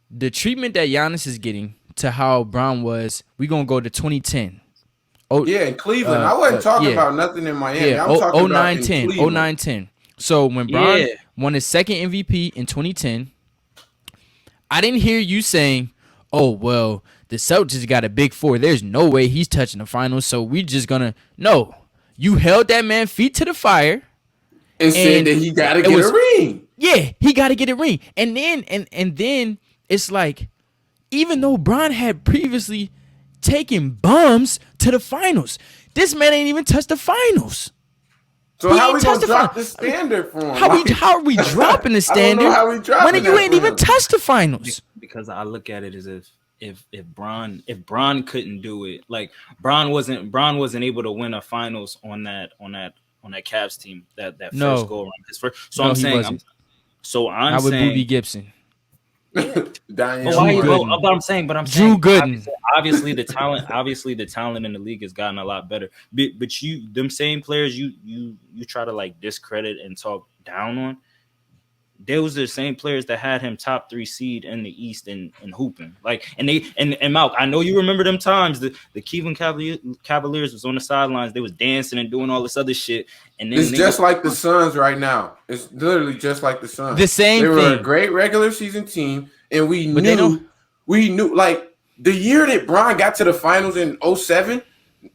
the treatment that Giannis is getting to how Bron was. We gonna go to 2010. In Cleveland. I wasn't talking about nothing in Miami. Yeah, I'm talking about 09-10. 09-10. So when Bron won his second MVP in 2010, I didn't hear you saying, "Oh well, the Celtics got a big 4. There's no way he's touching the finals, so we just gonna." No, you held that man feet to the fire and said that he got to get a ring. Yeah, he got to get a ring, and then it's like, even though Bron had previously taken bums to the finals, this man ain't even touched the finals. So how we gonna drop the standard for him? How are we dropping the standard? How we dropping when you ain't even touched the finals? Because I look at it as if Bron couldn't do it, like Bron wasn't able to win a finals on that Cavs team that first go around his first. So I'm saying not with Booby Gibson. But I'm saying Drew Gooden. Obviously the talent in the league has gotten a lot better. But them same players you try to like discredit and talk down on, those are the same players that had him top 3 seed in the East and hooping. Like and Malk, I know you remember them times the Cleveland Cavaliers was on the sidelines, they was dancing and doing all this other shit. And then it's just like the Suns right now. It's literally just like the Suns. The same thing. They were a great regular season team, and we knew like the year that Bron got to the finals in 2007,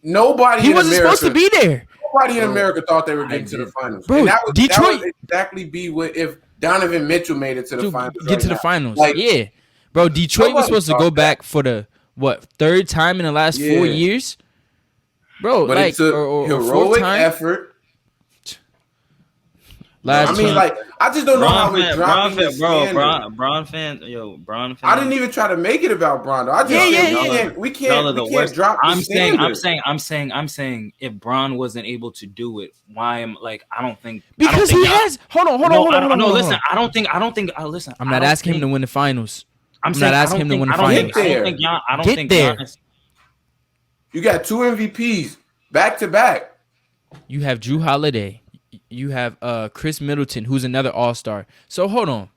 nobody he wasn't supposed to be there. Nobody in America thought they were getting to the finals. Bro, and that Detroit would exactly be what if Donovan Mitchell made it to the finals. Get to the finals. Like, yeah. Bro, Detroit was supposed to go back for the 3rd time in the last 4 years. Bro, but like it's a heroic effort. I just don't know how we're dropping the standard. Bron fan. I didn't even try to make it about Bron. Though. I just we can't drop the standard. I'm saying if Bron wasn't able to do it, why am I don't think because he has. Hold on. No, listen. I don't think. Listen. I'm not asking him to win the finals. I'm not asking him to win the finals. I don't think Giannis. You got 2 MVPs back to back. You have Drew Holiday. You have Chris Middleton, who's another all-star. So hold on.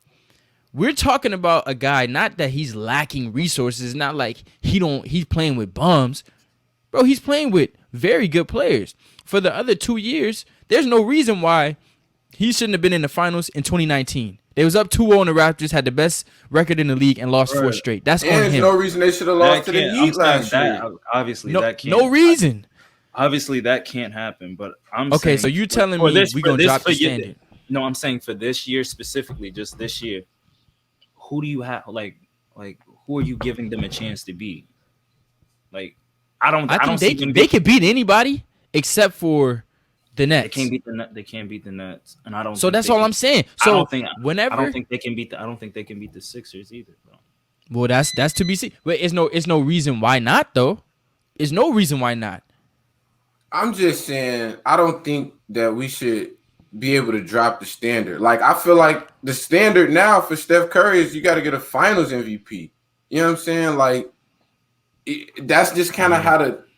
We're talking about a guy, not that he's lacking resources, not like he's playing with bums. Bro, he's playing with very good players. For the other 2 years, there's no reason why he shouldn't have been in the finals in 2019. They was up 2-0 on the Raptors, had the best record in the league, and lost 4 straight. That's on him. There's no reason they should have lost to the Heat last year. Obviously, that can't. No reason. Obviously, that can't happen. But I'm saying, so you telling me we're going to drop the standard? No, I'm saying for this year specifically, just this year, who do you have? Like who are you giving them a chance to beat? Like, I think they could beat anybody except for the Nets. They can't beat the Nets, and I don't. So that's all I'm saying. So I don't think they can beat the Sixers either, bro. Well, that's to be seen. But it's no reason why not though. There's no reason why not. I'm just saying I don't think that we should be able to drop the standard. Like I feel like the standard now for Steph Curry is you got to get a Finals MVP. You know what I'm saying? Like that's just kind of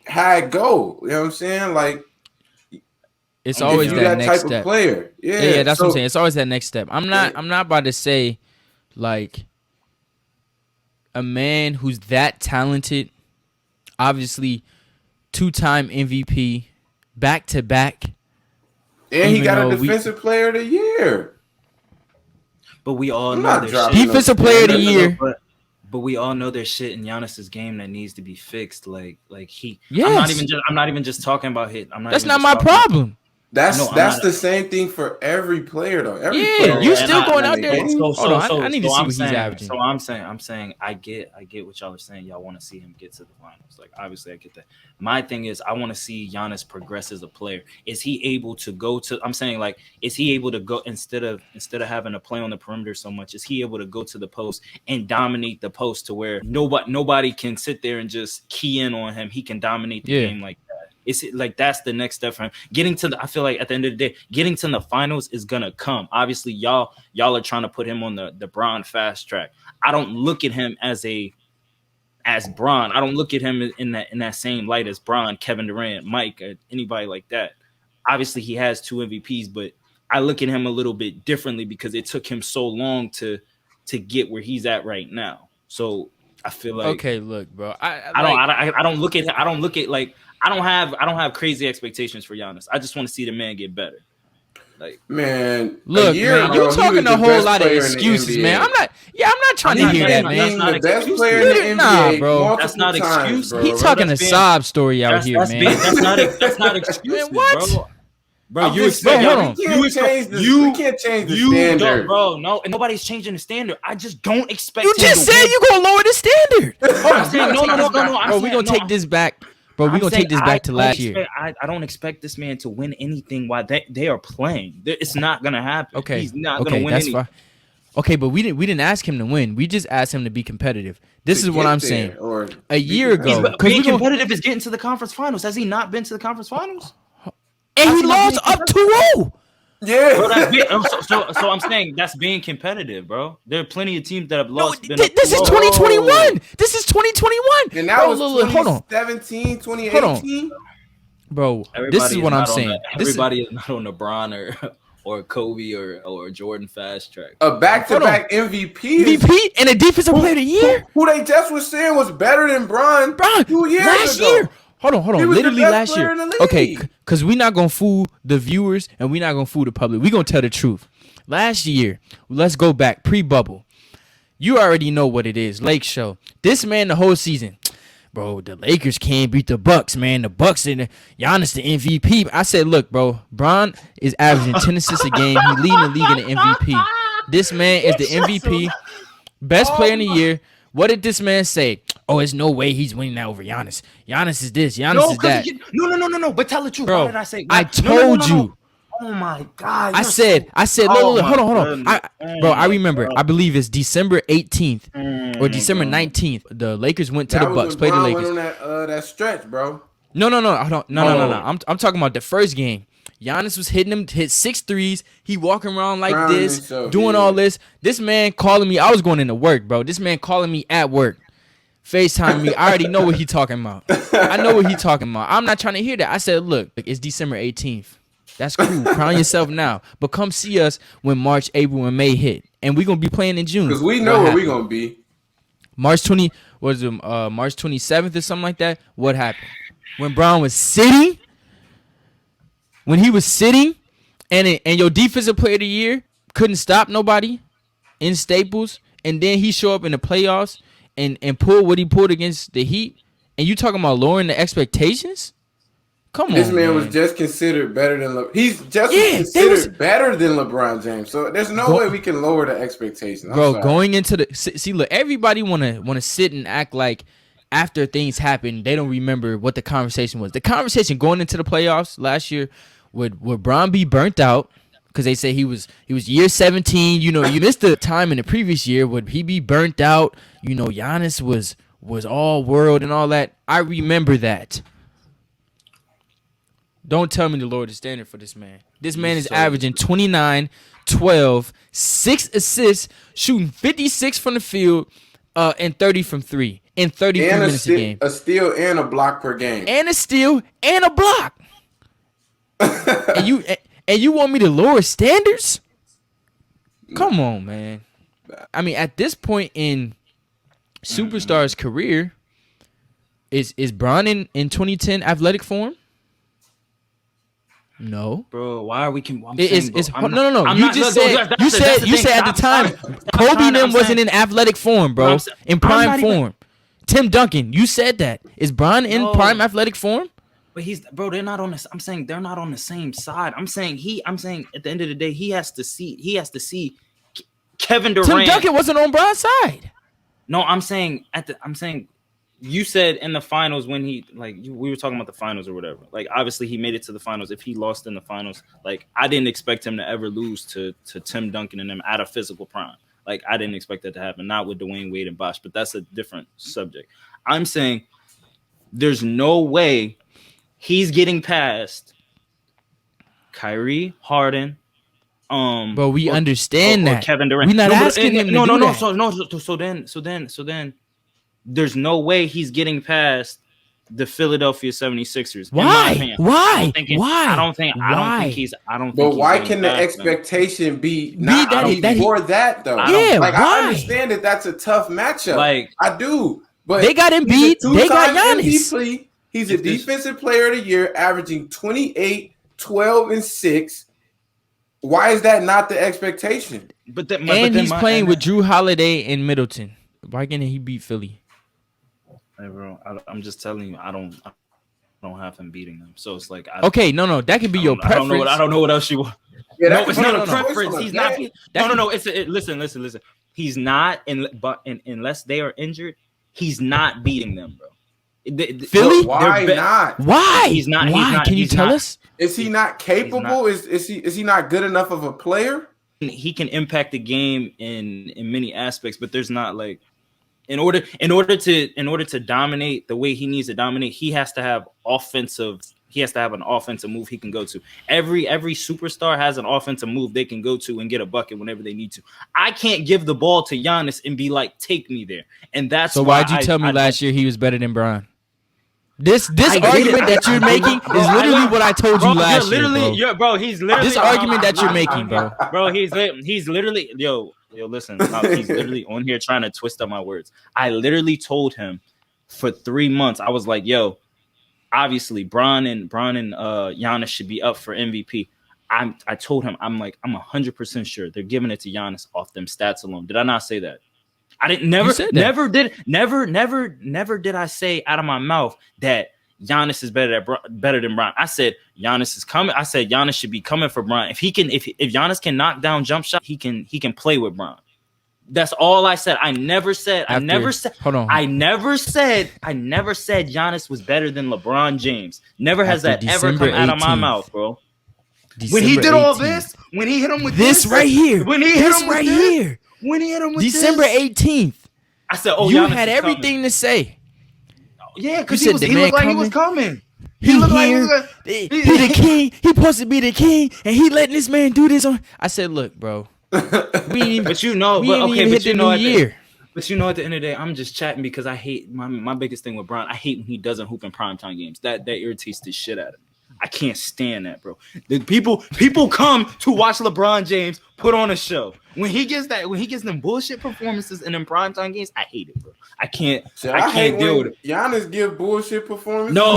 how it go. You know what I'm saying? Like, It's always if you that that next type step. of player. Yeah, Yeah, that's what I'm saying. It's always that next step. I'm not about to say like a man who's that talented, obviously 2-time MVP, back to back. And he got a defensive player of the year. But we all I'm know not there's dropping shit. Defensive player of the year. But we all know there's shit in Giannis's game that needs to be fixed. Like he. Yes. I'm not even just talking about hit. That's not my problem. That's the same thing for every player though. Every player you still going out there. Hold on, I need to see what he's saying, averaging. So I'm saying, I get what y'all are saying. Y'all want to see him get to the finals. Like obviously, I get that. My thing is, I want to see Giannis progress as a player. Is he able to go to? I'm saying like, is he able to go instead of having to play on the perimeter so much? Is he able to go to the post and dominate the post to where nobody can sit there and just key in on him? He can dominate the game like. It's like that's the next step for him. I feel like at the end of the day, getting to the finals is gonna come. Obviously, y'all are trying to put him on the Bron fast track. I don't look at him as Bron. I don't look at him in that same light as Bron, Kevin Durant, Mike, or anybody like that. Obviously, he has 2 MVPs, but I look at him a little bit differently because it took him so long to get where he's at right now. So I feel like okay, look, bro. I don't look at like. I don't have crazy expectations for Giannis. I just want to see the man get better. Like, man, look, man, you're talking a whole lot of excuses, man. I'm not trying to hear that, man. The best player in the NBA, bro. That's not excuse. He's talking a sob story out here, man. That's not excuse. Man, what? Bro, you can't change the standard, bro. No, and nobody's changing the standard. I just don't expect. You just said you gonna lower the standard. I'm saying no. Bro, we gonna take this back. Bro, we're going to take this back to last year. I don't expect this man to win anything while they are playing. It's not going to happen. Okay. He's not going to win anything. Fine. Okay, but we didn't ask him to win. We just asked him to be competitive. This is what I'm saying. A year ago. Being competitive is getting to the conference finals. Has he not been to the conference finals? And he lost up 2-0. Yeah. Bro, so I'm saying that's being competitive, bro. There are plenty of teams that have lost. This is 2021. This is 2021. And that was 2017, 2018. Bro, this is what I'm saying. Everybody is not on LeBron or Kobe or Jordan fast track. A back-to-back MVP and a defensive player of the year. Who they just was saying was better than Bron 2 years last ago. Year. Hold on. Literally last year. Okay, because we're not going to fool the viewers and we're not going to fool the public. We're going to tell the truth. Last year, let's go back, pre-bubble. You already know what it is. Lake Show. This man the whole season. Bro, the Lakers can't beat the Bucks, man. The Bucks and Giannis the MVP. I said, look, bro, Bron is averaging 10 assists a game. He leading the league in the MVP. This man is the MVP, best player in the year. What did this man say? Oh, there's no way he's winning that over Giannis. Giannis is this. Giannis is that. No. But tell the truth. Bro, what did I say? I told you. Oh my God. I said, look, hold on. I remember. I believe it's December 18th or December 19th. The Lakers went to the Bucks, played the Lakers. Went on that stretch, bro. No. I'm talking about the first game. Giannis was hit 6 threes. He walking around like this, doing all this. This man calling me. I was going into work, bro. This man calling me at work. FaceTime me. I already know what he talking about. I know what he talking about. I'm not trying to hear that. I said, look, it's December 18th. That's cool. Crown yourself now. But come see us when March, April, and May hit. And we're going to be playing in June. Because we know where we're going to be. March 27th or something like that? What happened? When Brown was sitting? When he was sitting and your defensive player of the year couldn't stop nobody in Staples, and then he show up in the playoffs and pull what he pulled against the Heat, and you talking about lowering the expectations? Come on, this man was just considered better than considered better than LeBron James. So there's no way we can lower the expectations. Bro, going into the see, look, everybody wanna sit and act like after things happen, they don't remember what the conversation was. The conversation going into the playoffs last year, would Bron be burnt out? Because they say he was year 17. You know, you missed the time in the previous year. Would he be burnt out? You know, Giannis was all world and all that. I remember that. Don't tell me to lower the standard for this man. This man is averaging 29, 12, 6 assists, shooting 56 from the field, and 30 from 3 in 33 minutes a game. A steal and a block per game. And a steal and a block. and you want me to lower standards? Come on, man. I mean, at this point in Superstar's career, is Bron in 2010 athletic form? No, bro. Why are we? No. You said at the time Kobe and them wasn't in athletic form, bro. In prime form. Tim Duncan, you said that. Is Bron in prime athletic form? But they're not on this. I'm saying they're not on the same side. I'm saying at the end of the day, he has to see Kevin Durant. Tim Duncan wasn't on Bron's side. No, I'm saying you said in the finals when we were talking about the finals or whatever. Like, obviously he made it to the finals. If he lost in the finals, like, I didn't expect him to ever lose to Tim Duncan and them at a physical prime. Like, I didn't expect that to happen. Not with Dwayne Wade and Bosh, but that's a different subject. I'm saying there's no way he's getting past Kyrie, Harden. But we understand that Kevin Durant. We're not asking him to do that. So then there's no way he's getting past the Philadelphia 76ers. Why? Why? I don't think he's. But why can the expectation be not before that though? Yeah, I understand that that's a tough matchup. Like, I do, but they got Embiid. They got Giannis. MVP. He's a defensive player of the year, averaging 28, 12, and 6. Why is that not the expectation? He's playing with Drew Holiday and Middleton. Why can't he beat Philly? Hey, bro, I'm just telling you, I don't have him beating them. So it's like, that could be your preference. I don't know what else you want. Yeah, no, it's not a preference. He's not. No. Listen. He's not. Unless they are injured, he's not beating them, bro. Philly? Why not? Why? He's not. Can you tell us? Is he not capable? Is he not good enough of a player? He can impact the game in many aspects, but there's not like. In order to dominate the way he needs to dominate, he has to have an offensive move he can go to. Every superstar has an offensive move they can go to and get a bucket whenever they need to. I can't give the ball to Giannis and be like, take me there. And that's so why'd you tell me last year he was better than Bron? This argument that you're making is literally what I told you last year, bro. He's literally this argument that you're making, bro. Bro, he's literally Yo, listen, he's literally on here trying to twist up my words. I literally told him for 3 months, I was like, yo, obviously Bron and Giannis should be up for MVP. I told him, I'm 100% sure they're giving it to Giannis off them stats alone. Did I not say that? I didn't never did I say out of my mouth that Giannis is better than Bron. I said Giannis is coming. I said Giannis should be coming for Bron. If Giannis can knock down jump shot, he can play with Bron. That's all I said. I never said Giannis was better than LeBron James. Never has that ever come out of my mouth, bro. When he did all this, when he hit him with this right here, when he hit him with December 18th, I said, "Oh, you Giannis had everything to say." Yeah, because he looked like he was coming. He looked like he the king. He supposed to be the king, and he letting this man do this on. I said, "Look, bro, we ain't even, but you know, we ain't even hit the new year." But you know, at the end of the day, I'm just chatting because I hate my biggest thing with Bron. I hate when he doesn't hoop in primetime games. That irritates the shit out of me. I can't stand that, bro. The people come to watch LeBron James put on a show. When he gets them bullshit performances in them primetime games, I hate it, bro. I can't deal with it. Giannis give bullshit performances. No,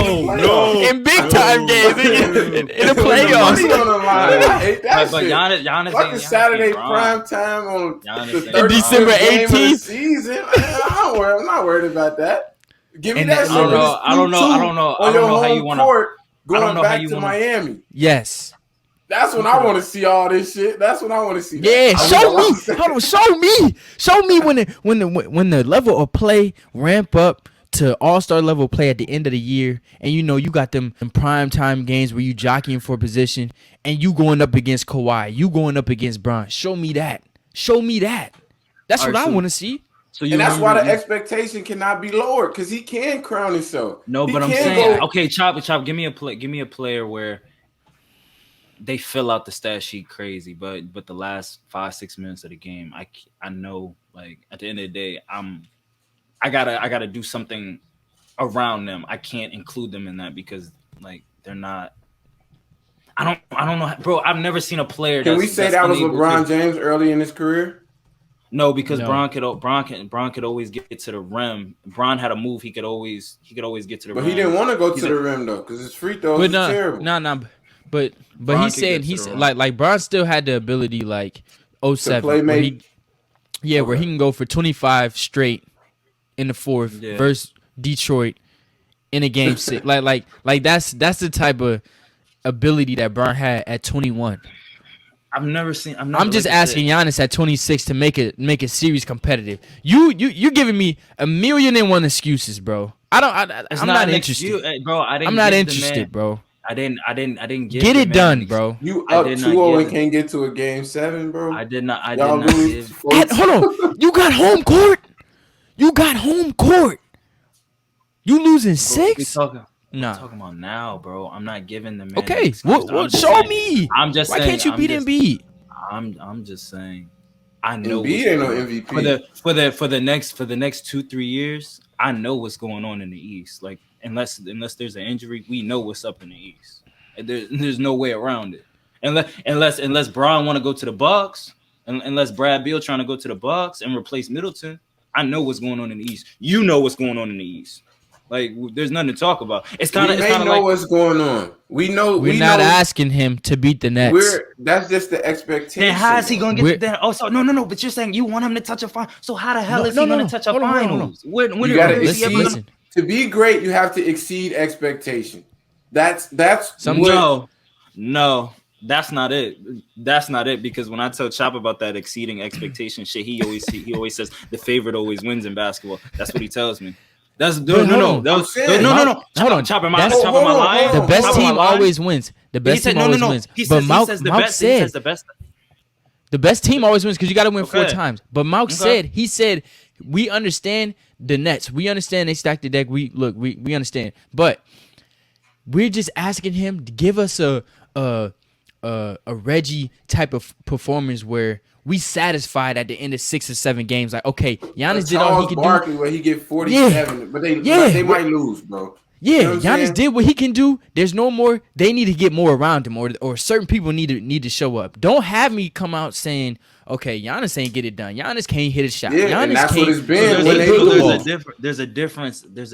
in big time games, in the playoffs. I hate that but shit. Giannis like the Saturday primetime on the December 18th season. I'm not worried about that. Give me that shit. I don't know how you want to. Going back to Miami. Yes. That's when I want to see all this shit. That's when I want to see. Yeah, show me when the level of play ramp up to all-star level play at the end of the year, and you got them in prime time games where you jockeying for position, and you going up against Kawhi, you going up against Bron. Show me that. That's what I want to see. And that's why the expectation cannot be lowered because he can crown himself. No, but I'm saying, okay, Chop, give me a player where they fill out the stat sheet crazy, but the last 5-6 minutes of the game, I know, like, at the end of the day, I'm I gotta do something around them. I can't include them in that because like they're not. I don't know, bro. I've never seen a player. Can we say that was LeBron James early in his career? No, because Bron could always get to the rim. Bron had a move he could always get to the rim. But he didn't want to go to the rim though, because his free throws was terrible. But he's saying like Bron still had the ability like 07 where he can go for 25 straight in the fourth versus Detroit in a game 6. like that's the type of ability that Bron had at 21. I'm just asking Giannis at 26 to make a series competitive. You're giving me 1,000,001 excuses, bro. I'm not interested, bro. I'm not interested, bro. I didn't get it done, bro. You up 2-0 and can't get to a game 7, bro. I did not give. Hold on, you got home court. You losing 6? Nah. I'm talking about now, bro. I'm not giving the man. Okay, show me. I'm just Why saying. Why can't you beat Embiid? I'm just saying. I know Embiid ain't no MVP for the next 2-3 years. I know what's going on in the East. Like unless there's an injury, we know what's up in the East. There's no way around it. Unless Bron want to go to the Bucks, unless Brad Beal trying to go to the Bucks and replace Middleton, I know what's going on in the East. You know what's going on in the East. Like, there's nothing to talk about. It's kind of like what's going on. We know we're not asking him to beat the Nets. That's just the expectation. Then how is he gonna get that? Oh, so no. But you're saying you want him to touch a final. So how the hell is he gonna touch a finals? When you gotta listen. To be great, you have to exceed expectation. That's no. That's not it. That's not it. Because when I tell Chop about that exceeding expectation shit, he always says the favorite always wins in basketball. That's what he tells me. No. Hold on, Chopper. My line. The best team always wins. The best team always wins. But Malk said the best team always wins because you got to win 4 times. But Malk said we understand the Nets. We understand they stacked the deck. We understand. But we're just asking him to give us a Reggie type of performance where we satisfied at the end of 6 or 7 games. Like, okay, Giannis did all he could do. Where he get 47, but they might lose, bro. Yeah, you know Giannis did what he can do. There's no more. They need to get more around him, or certain people need to show up. Don't have me come out saying, okay, Giannis ain't get it done. Giannis can't hit a shot. Yeah, Giannis and that's can't, what it's been. There's a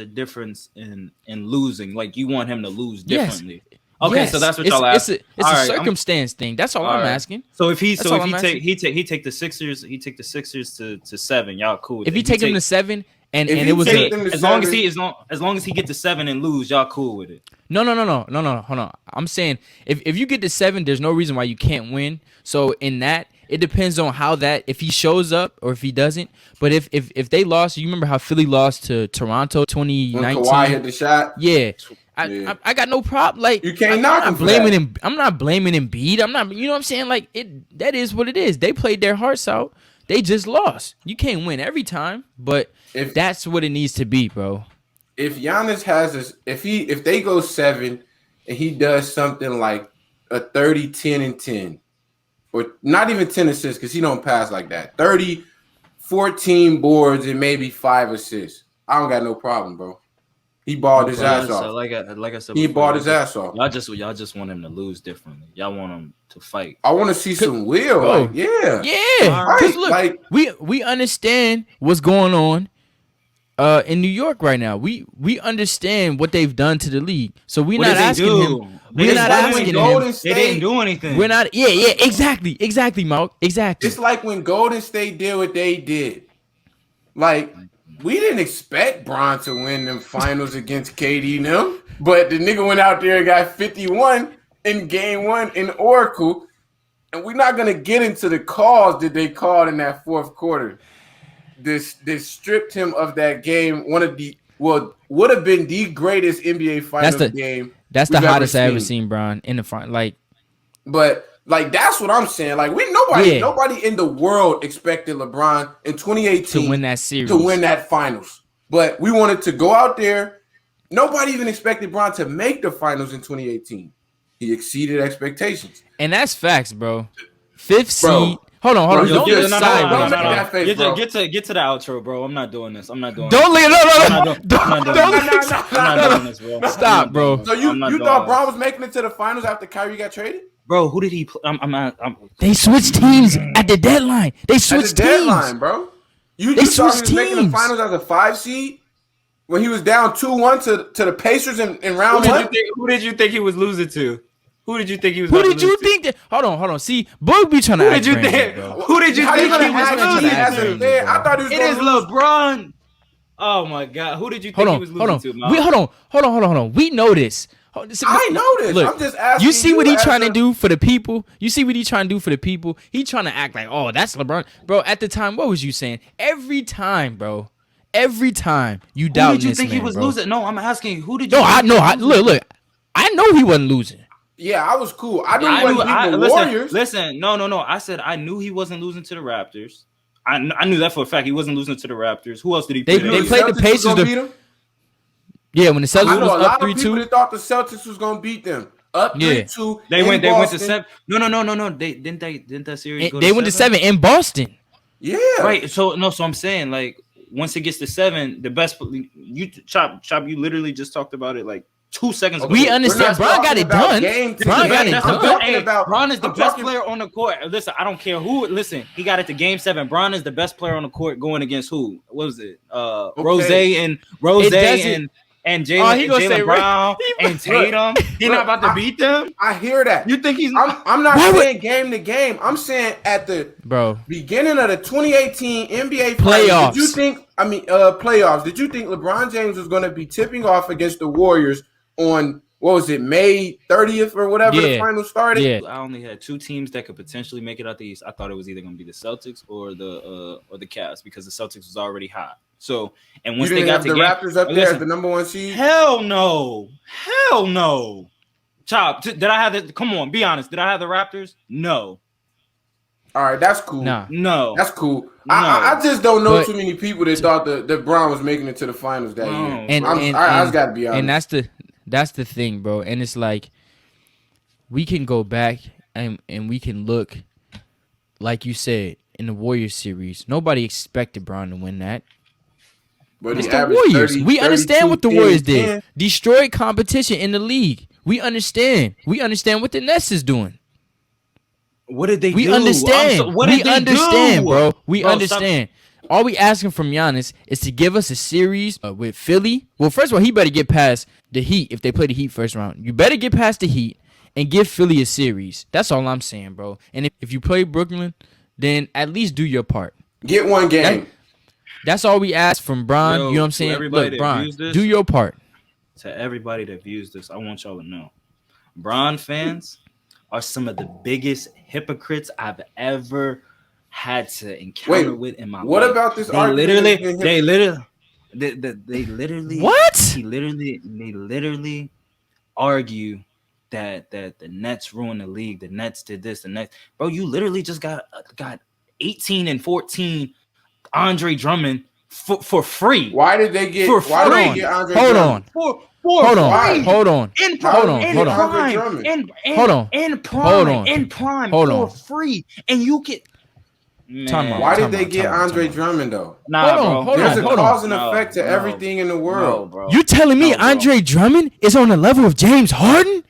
difference in losing. Like you want him to lose differently. Yes. Okay, so that's what y'all ask. It's a circumstance thing. That's all I'm asking. So if he take the Sixers, take the Sixers to 7. Y'all cool. If he take them to 7, and it was as long as he get to 7 and lose, y'all cool with it. No. Hold on. I'm saying if you get to 7, there's no reason why you can't win. So in that, it depends on how if he shows up or if he doesn't. But if they lost, you remember how Philly lost to Toronto 2019? When Kawhi hit the shot. Yeah. I got no problem. Like you can't knock him. I'm not blaming Embiid. I'm not. You know what I'm saying? Like that is what it is. They played their hearts out. They just lost. You can't win every time, but that's what it needs to be, bro. If Giannis has if they go 7 and he does something like a 30, 10, and 10, or not even 10 assists because he don't pass like that. 30, 14 boards and maybe 5 assists. I don't got no problem, bro. He balled his ass off. Like I said, he balled his ass off. Y'all just want him to lose differently. Y'all want him to fight. I want to see some will. Bro, like, yeah. Right. Look, we understand what's going on in New York right now. We understand what they've done to the league. So we're not asking him. We're not asking him. They didn't do anything. We're not. Yeah. Exactly, Mark. Exactly. It's like when Golden State did what they did. Like. We didn't expect Bron to win them finals against KD now, but the nigga went out there and got 51 in game 1 in Oracle, and we're not gonna get into the calls that they called in that fourth quarter. This stripped him of that game. One of the would have been the greatest NBA finals game. That's the hottest I ever seen Bron in the final. Like that's what I'm saying. Like nobody in the world expected LeBron in 2018 to win that series, to win that finals. But we wanted to go out there. Nobody even expected Bron to make the finals in 2018. He exceeded expectations, and that's facts, bro. 5th seed, Hold on. Bro, Don't get- look no, sideways, don't make bro. that face, bro. Get to the outro, bro. I'm not doing this. I'm not doing Don't this. look. I'm No. not doing Don't. this. Look. I'm not doing this, bro. Stop, I'm not bro. doing this. So I'm not you doing thought this. Braun was making it to the finals after Kyrie got traded? Bro, who did he play? They switched teams at the deadline. They At the switched deadline, teams. bro. You They thought he was switched making the teams. finals as a 5 seed when he was down 2-1 to the Pacers in round Who 1? did you think he was losing to? Who did you think he was? Who about did to you lose to? think that? Hold on. See, Boog be trying to Who act did you brand think? new, bro. Who did you How you think gonna he was ask me losing as a to? fan? I thought he was It going is to lose. LeBron. Oh my God! Who did you think he was losing to? Mo? Hold on. We know this. I know this. Look, I'm just asking you see what he as trying to a- do for the people? You see what he trying to do for the people? He trying to act like, oh, that's LeBron. Bro, at the time, what was you saying? Every time, bro. Every time you doubt Who did you this think man, he was bro. losing? No, I'm asking. Who did you? No, think I he know. was losing to? Look. I know he wasn't losing. Yeah, I was cool. I knew he I wasn't beating the listen, Warriors. Listen, no. I said I knew he wasn't losing to the Raptors. I knew that for a fact. He wasn't losing to the Raptors. Who else did he play? They You played know the Celtics was Pacers gonna the- beat him? Yeah, when the Celtics I know was a up lot of people 3-2. that thought the Celtics was gonna beat them. Up Yeah. 3-2. They in went to Boston. 7. No. They didn't that series go They to went to 7? 7 in Boston. Yeah. Right. So I'm saying like once it gets to 7, the best you chop. You literally just talked about it like 2 seconds ago. We understand. We're not Bron got talking it about done. game to Bron game. got it That's done. the I'm best. talking about- Bron is the I'm best talking- player on the court. Listen, I don't care who. Listen, he got it to Game 7. Bron is the best player on the court going against who? What was it? Rose and doesn't- and Oh, Jalen he gonna say Brown and Tatum. He not about to beat them. I hear that. You think he's? I'm not Why would- saying game to game. I'm saying at the Bro. beginning of the 2018 NBA Playoffs. Did you think? Playoffs. Did you think LeBron James was going to be tipping off against the Warriors on what was it, May 30th or whatever the Yeah. final started? Yeah. I only had 2 teams that could potentially make it out the East. I thought it was either going to be the Celtics or the Cavs because the Celtics was already hot. So and You once they didn't got have to the game, Raptors up there listen, as the number 1 seed. hell no. Chop, did I have the? Come on, be honest. Did I have the Raptors? No. All right, that's cool. Nah. No. That's cool. No. I just don't know But- too many people that thought that Brown was making it to the finals that No. year. And I just got to be honest. And that's the thing, bro. And it's like we can go back and we can look, like you said, in the Warriors series. Nobody expected Bron to win that. But It's he the averaged Warriors. 30, We understand what the 32, Warriors 10. did. Destroyed competition in the league. We understand. We understand what the Nets is doing. What did they We do? understand. What We did they understand, do? bro. We Bro, understand. All we asking from Giannis is to give us a series with Philly. Well, first of all, he better get past the Heat if they play the Heat first round. You better get past the Heat and give Philly a series. That's all I'm saying, bro. And if you play Brooklyn, then at least do your part. Get one game. That's all we ask from Bron. Yo, You know what I'm to saying? everybody Look, that Bron, views this- do your part. To everybody that views this, I want y'all to know, Bron fans are some of the biggest hypocrites I've ever had to encounter with in my life. What about this They argument literally, against him? they literally, What? they literally argue that the Nets ruined the league. The Nets did this. The Nets, bro, you literally just got 18 and 14 Andre Drummond for free. Why did they get? For Why did free. they get Andre Hold Drummond? on. For Hold on. Why? Hold on. In How prime, Hold on, in hold on. Andre prime, Drummond? Hold on. in prime, Hold on. in prime, Hold for on. free, and you get. Time out. Why Time did they out, get time out, Andre time out. Drummond though? Nah, Hold on, bro. hold There's on, a hold on. cause and effect to everything in the world. No, bro. You telling me No, bro. Andre Drummond is on the level of James Harden?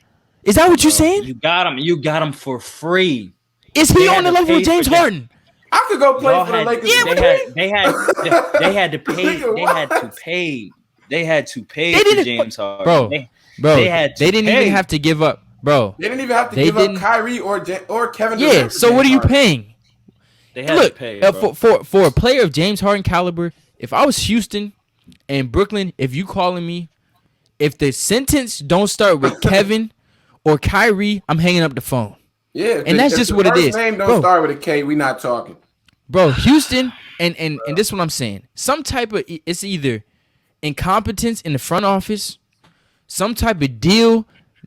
Is that what you're saying? You got him. You got him for free. Is They he had on the to level pay of James for that. Harden? I could go play Y'all for the had, Lakers. they had to pay. Nigga, They what? had to pay. They had to pay They for didn't- James Harden, Bro, They They had to didn't pay. even have to give up, bro. They didn't even have to They give up didn't- Kyrie or Kevin Yeah. Durant. So what are you paying? They had Look, to pay. Bro. for a player of James Harden caliber, if I was Houston and Brooklyn, if you calling me, if the sentence don't start with Kevin or Kyrie, I'm hanging up the phone. Yeah, And that's if just the what it first is. Name don't Bro. start with a K. We not talking. Bro, Houston, and this is what I'm saying. Some type of, it's either incompetence in the front office, some type of deal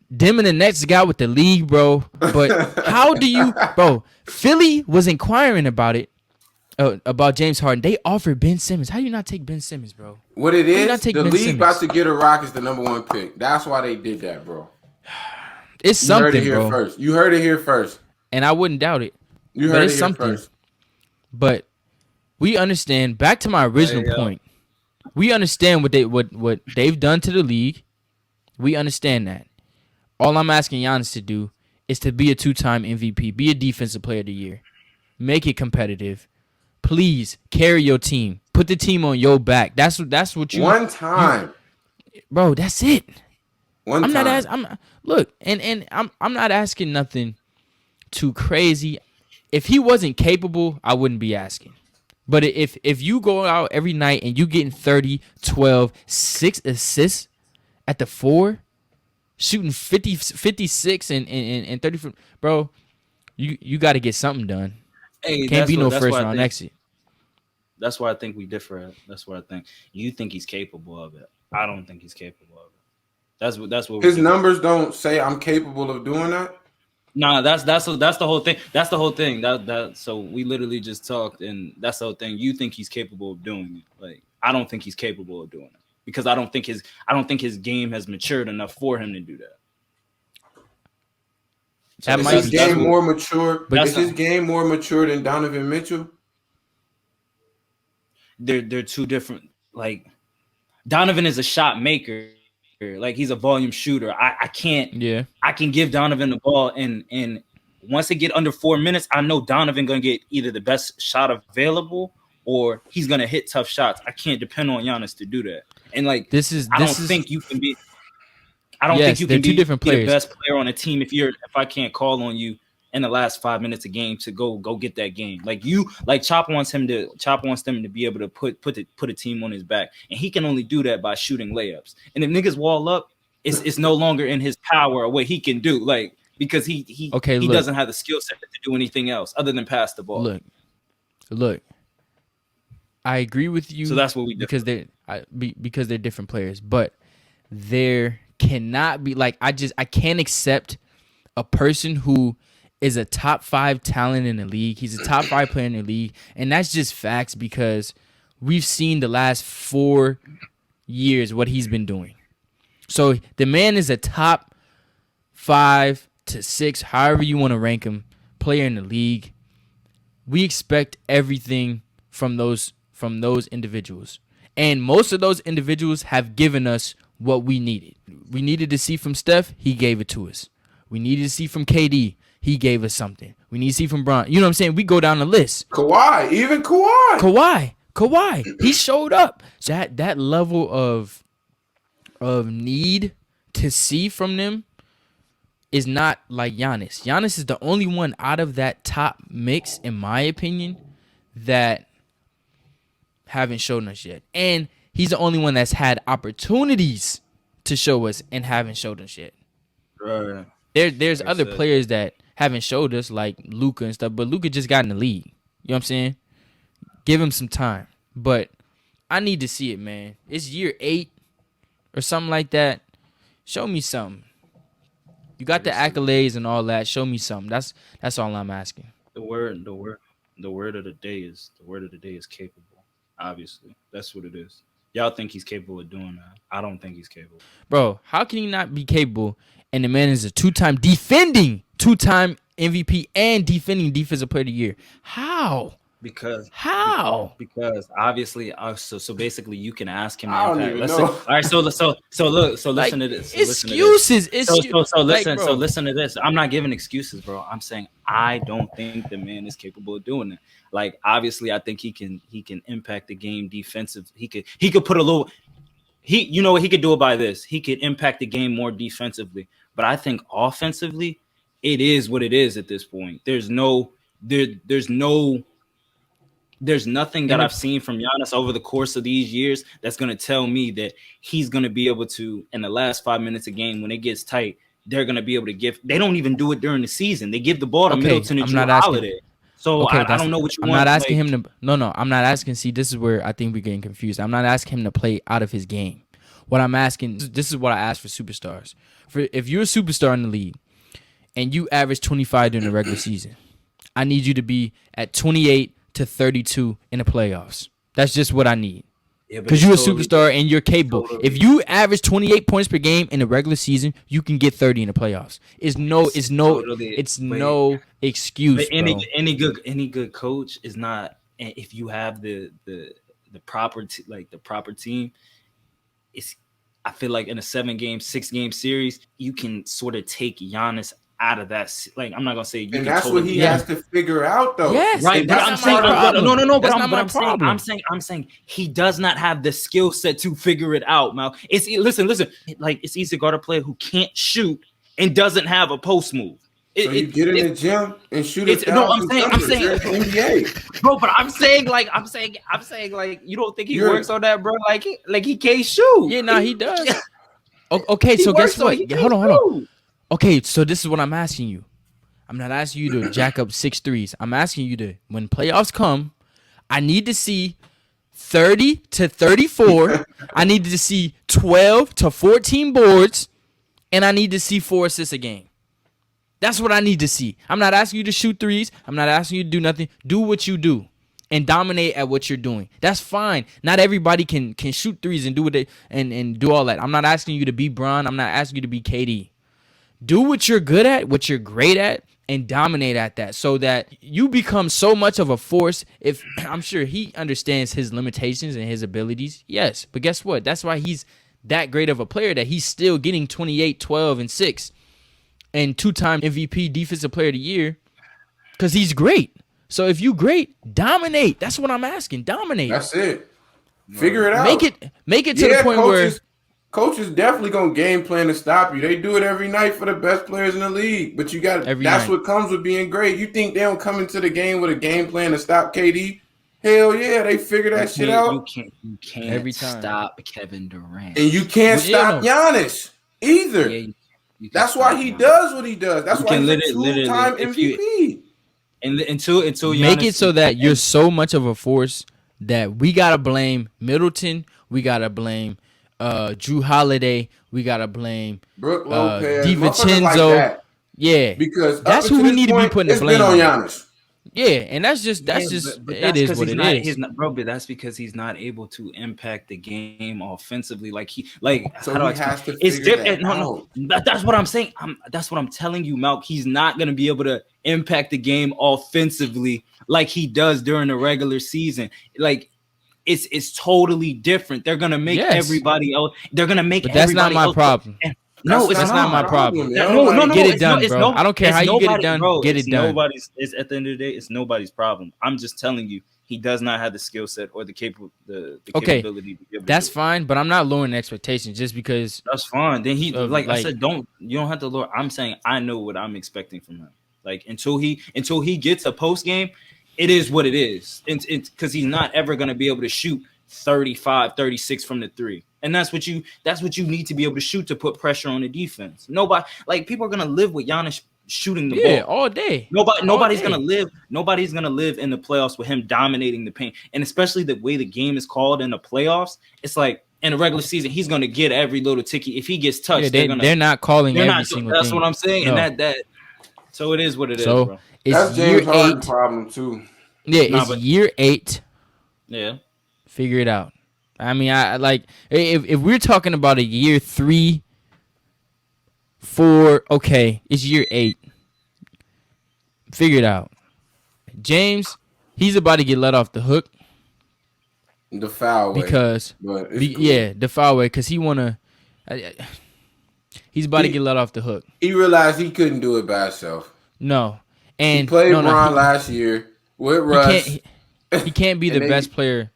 them and the Nets got with the league, bro. But how do you, bro? Philly was inquiring about it, about James Harden. They offered Ben Simmons. How do you not take Ben Simmons, bro? What it Why you is, not the take Ben league Simmons? about to get a Rockets the #1 pick. That's why they did that, bro. It's You heard it something, here bro. first. You heard it here first. And I wouldn't doubt it. You but heard it's it here something. first. But we understand. Back to my original point. We understand what they've done to the league. We understand that. All I'm asking Giannis to do is to be a 2-time MVP, be a Defensive Player of the Year, make it competitive. Please carry your team. Put the team on your back. That's what you. One time. Bro. That's it. One I'm not time. asking. Look, and I'm not asking nothing too crazy. If he wasn't capable, I wouldn't be asking. But if you go out every night and you getting 30, 12, 6 assists at the 4, shooting 56 and 30, bro, you got to get something done. Hey, Can't be no that's first why I round think exit. that's why I think we differ. That's why I think you think he's capable of it. I don't think he's capable of it. That's what we His differ. numbers don't say I'm capable of doing that. Nah, that's the whole thing. That's the whole thing. That so we literally just talked, and that's the whole thing. You think he's capable of doing it? Like I don't think he's capable of doing it because I don't think his game has matured enough for him to do that. So That Is might his be game true. more mature? But Is his game more mature than Donovan Mitchell? They're two different. Like Donovan is a shot maker. Like he's a volume shooter. I can't. Yeah. I can give Donovan the ball, and once it get under 4 minutes, I know Donovan gonna get either the best shot available or he's gonna hit tough shots. I can't depend on Giannis to do that. And like I don't think you can be. I don't think Yes, you they're can two be different the players. best player on a team if I can't call on you in the last 5 minutes of game to go get that game. Like Chop wants them to be able to put a team on his back, and he can only do that by shooting layups. And if niggas wall up, it's no longer in his power or what he can do. Like because he doesn't have the skill set to do anything else other than pass the ball. Look. I agree with you. So that's what we do because they're different players, but there cannot be like I can't accept a person who is a top 5 talent in the league. He's a top 5 player in the league, and that's just facts because we've seen the last 4 years what he's been doing. So the man is a top 5 to 6, however you want to rank him, player in the league. We expect everything from those individuals. And most of those individuals have given us what we needed. We needed to see from Steph, he gave it to us. We needed to see from KD, he gave us something. We need to see from Bron. You know what I'm saying? We go down the list. Kawhi, even Kawhi. Kawhi. He showed up. So that level of need to see from them is not like Giannis. Giannis is the only one out of that top mix, in my opinion, that haven't shown us yet. And he's the only one that's had opportunities to show us and haven't showed us yet. Right. There's other players that haven't showed us, like Luka and stuff, but Luka just got in the league. You know what I'm saying? Give him some time. But I need to see it, man. It's year 8 or something like that. Show me something. You got the accolades and all that. Show me something. That's all I'm asking. The word of the day is capable. Obviously, that's what it is. Y'all think he's capable of doing that? I don't think he's capable. Bro, how can he not be capable? And the man is a 2-time defending 2-time MVP and defending Defensive Player of the Year. How? Because obviously, so basically, you can ask him. I don't even know. All right, so listen to this. Excuses. So listen to this. I'm not giving excuses, bro. I'm saying I don't think the man is capable of doing it. Like obviously, I think he can impact the game defensive. He could put a little. You know what he could do it by this. He could impact the game more defensively, but I think offensively, it is what it is at this point. There's nothing that I've seen from Giannis over the course of these years that's going to tell me that he's going to be able to, in the last 5 minutes of game, when it gets tight, they're going to be able to give. They don't even do it during the season. They give the ball to Middleton and Jrue Holiday. So I don't know what you want. I'm not asking him to. No. I'm not asking. See, this is where I think we're getting confused. I'm not asking him to play out of his game. What I'm asking, this is what I ask for superstars. If you're a superstar in the league and you average 25 during the regular season, I need you to be at 28 to 32 in the playoffs. That's just what I need. Yeah, but Because it's you're a totally superstar and you're capable. totally. If you average 28 points per game in the regular season, you can get 30 in the playoffs. Totally. It's no excuse, But bro. any good coach is not. And if you have the proper the proper team, it's. I feel like in a 6 game series, you can sort of take Giannis out of that. Like I'm not gonna say you And can that's what totally. he has to figure out, though. Yes, Right, and but that's I'm not saying, my problem. no. That's But not my I'm saying, problem. I'm saying he does not have the skill set to figure it out, Mal. Listen. Like it's easy to guard a player who can't shoot and doesn't have a post move. So you get in the gym and shoot a No, I'm thousand saying, jumpers. You're in the NBA. bro. But I'm saying, like, you don't think he works on that, bro? Like he can't shoot. Yeah, nah, he does. Okay, He so guess works on- what? he can't Hold on. shoot. Okay, so this is what I'm asking you. I'm not asking you to jack up 6 threes. I'm asking you to, when playoffs come, I need to see 30 to 34. I need to see 12 to 14 boards, and I need to see 4 assists a game. That's what I need to see. I'm not asking you to shoot threes. I'm not asking you to do nothing. Do what you do and dominate at what you're doing. That's fine. Not everybody can shoot threes and do what they and do all that. I'm not asking you to be Bron. I'm not asking you to be KD. Do what you're good at, what you're great at, and dominate at that so that you become so much of a force. If I'm sure he understands his limitations and his abilities. Yes, but guess what? That's why he's that great of a player that he's still getting 28, 12, and 6 and 2-time MVP Defensive Player of the Year because he's great. So if you great, dominate. That's what I'm asking. Dominate. That's it. Figure it out. Make it to the point where coaches definitely gonna game plan to stop you. They do it every night for the best players in the league. But you got that's what comes with being great. You think they don't come into the game with a game plan to stop KD? Hell yeah, they figure that shit out. You can't every time stop Kevin Durant. And you can't stop Giannis either. Yeah, that's why he does what he does. That's why he's a 2-time MVP. Until make it so that you're so much of a force that we gotta blame Middleton, we gotta blame Drew Holiday, we gotta blame Brooke Lopez, DiVincenzo. Like yeah, because that's who we need to be putting the blame on Giannis. Yeah, and that's just it is what it is. Bro, but that's because he's not able to impact the game offensively. So how do I has to it's figure different. No. That's what I'm saying. That's what I'm telling you, Malk. He's not gonna be able to impact the game offensively like he does during the regular season. Like it's totally different. They're gonna make everybody else. They're gonna make. But that's not my problem. No, that's not my problem. No, get it done, bro. I don't care how you get it done. Bro, get it done. It's at the end of the day, it's nobody's problem. I'm just telling you, he does not have the skill set or the capability. To be able that's to fine, but I'm not lowering expectations just because. That's fine. Then I said, you don't have to lower. I'm saying I know what I'm expecting from him. Like until he gets a post game, it is what it is. Because he's not ever going to be able to shoot 35, 36 from the three. And that's what you need to be able to shoot to put pressure on the defense. Nobody, like, people are gonna live with Giannis shooting the ball all day. Nobody's gonna live in the playoffs with him dominating the paint. And especially the way the game is called in the playoffs, it's like in the regular season, he's gonna get every little ticket. If he gets touched, they're not calling every single that's thing. what I'm saying. No. And that so it is what it is, bro. It's that's year James Harden 8 problem too. Yeah, year 8. Yeah. Figure it out. I mean, I like if we're talking about a year 3, 4, okay, it's year 8. Figure it out. James, he's about to get let off the hook. The foul way. Because the foul way because he's about to get let off the hook. He realized he couldn't do it by himself. No. And he played Bron last year with Russ. He can't be the best player.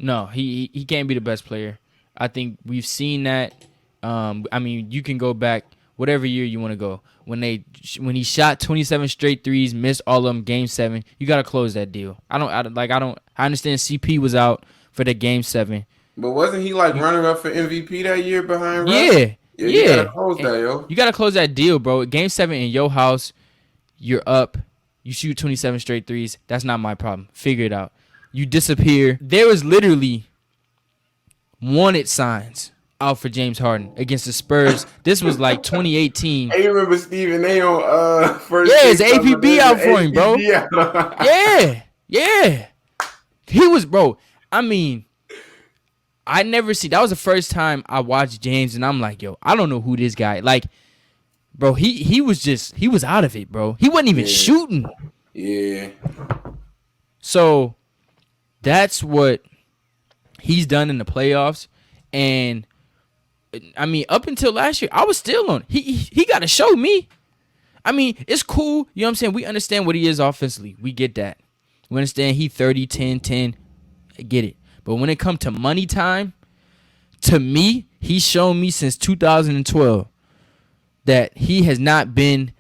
No, he can't be the best player. I think we've seen that. I mean, you can go back whatever year you want to go. When he shot 27 straight threes, missed all of them, game 7, you got to close that deal. I understand CP was out for the game 7. But wasn't he like runner up for MVP that year behind Russ? Yeah. You got to close that, yo. You got to close that deal, bro. Game 7 in your house, you're up. You shoot 27 straight threes. That's not my problem. Figure it out. You disappear. There was literally wanted signs out for James Harden against the Spurs. This was like 2018. Hey, you remember Stephen A on first? Yeah, it's APB out for him, bro. Yeah. He was, bro. I mean, I never see. That was the first time I watched James, and I'm like, yo, I don't know who this guy. Like, bro, he was out of it, bro. He wasn't even shooting. Yeah. So that's what he's done in the playoffs, and I mean, up until last year, I was still on. He got to show me. I mean, it's cool. You know what I'm saying? We understand what he is offensively. We get that. We understand he 30, 10, 10. I get it. But when it comes to money time, to me, he's shown me since 2012 that he has not been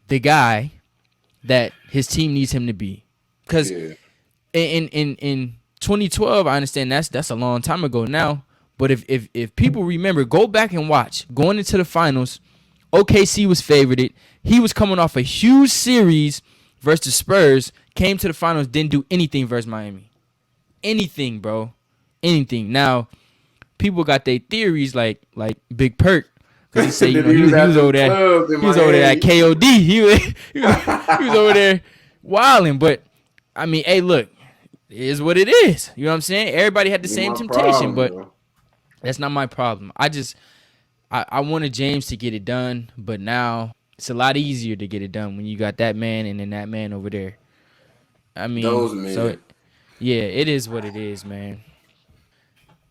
the guy that his team needs him to be. Because in 2012, I understand that's a long time ago now. But if people remember, go back and watch. Going into the finals, OKC was favored. He was coming off a huge series versus the Spurs. Came to the finals, didn't do anything versus Miami. Anything, bro. Anything. Now, people got their theories like Big Perk. Because he said, you know, he was over there. He was over there at KOD. He was over there wilding. But, I mean, hey, look. It is what it is. You know what I'm saying? Everybody had the same temptation, but that's not my problem. I wanted James to get it done, but now it's a lot easier to get it done when you got that man and then that man over there. I mean, so yeah, it is what it is, man.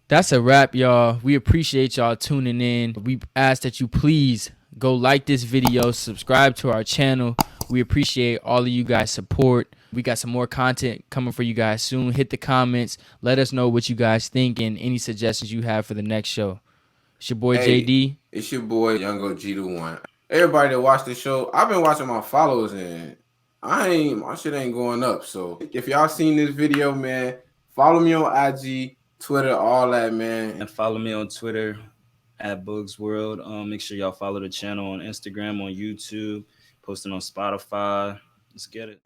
That's a wrap, y'all. We appreciate y'all tuning in. We ask that you please go like this video, subscribe to our channel. We appreciate all of you guys' support. We got some more content coming for you guys soon. Hit the comments. Let us know what you guys think and any suggestions you have for the next show. It's your boy JD. It's your boy Young OG the one. Everybody that watched the show, I've been watching my follows and my shit ain't going up. So if y'all seen this video, man, follow me on IG, Twitter, all that, man. And follow me on Twitter at Bugs World. Make sure y'all follow the channel on Instagram, on YouTube, posting on Spotify. Let's get it.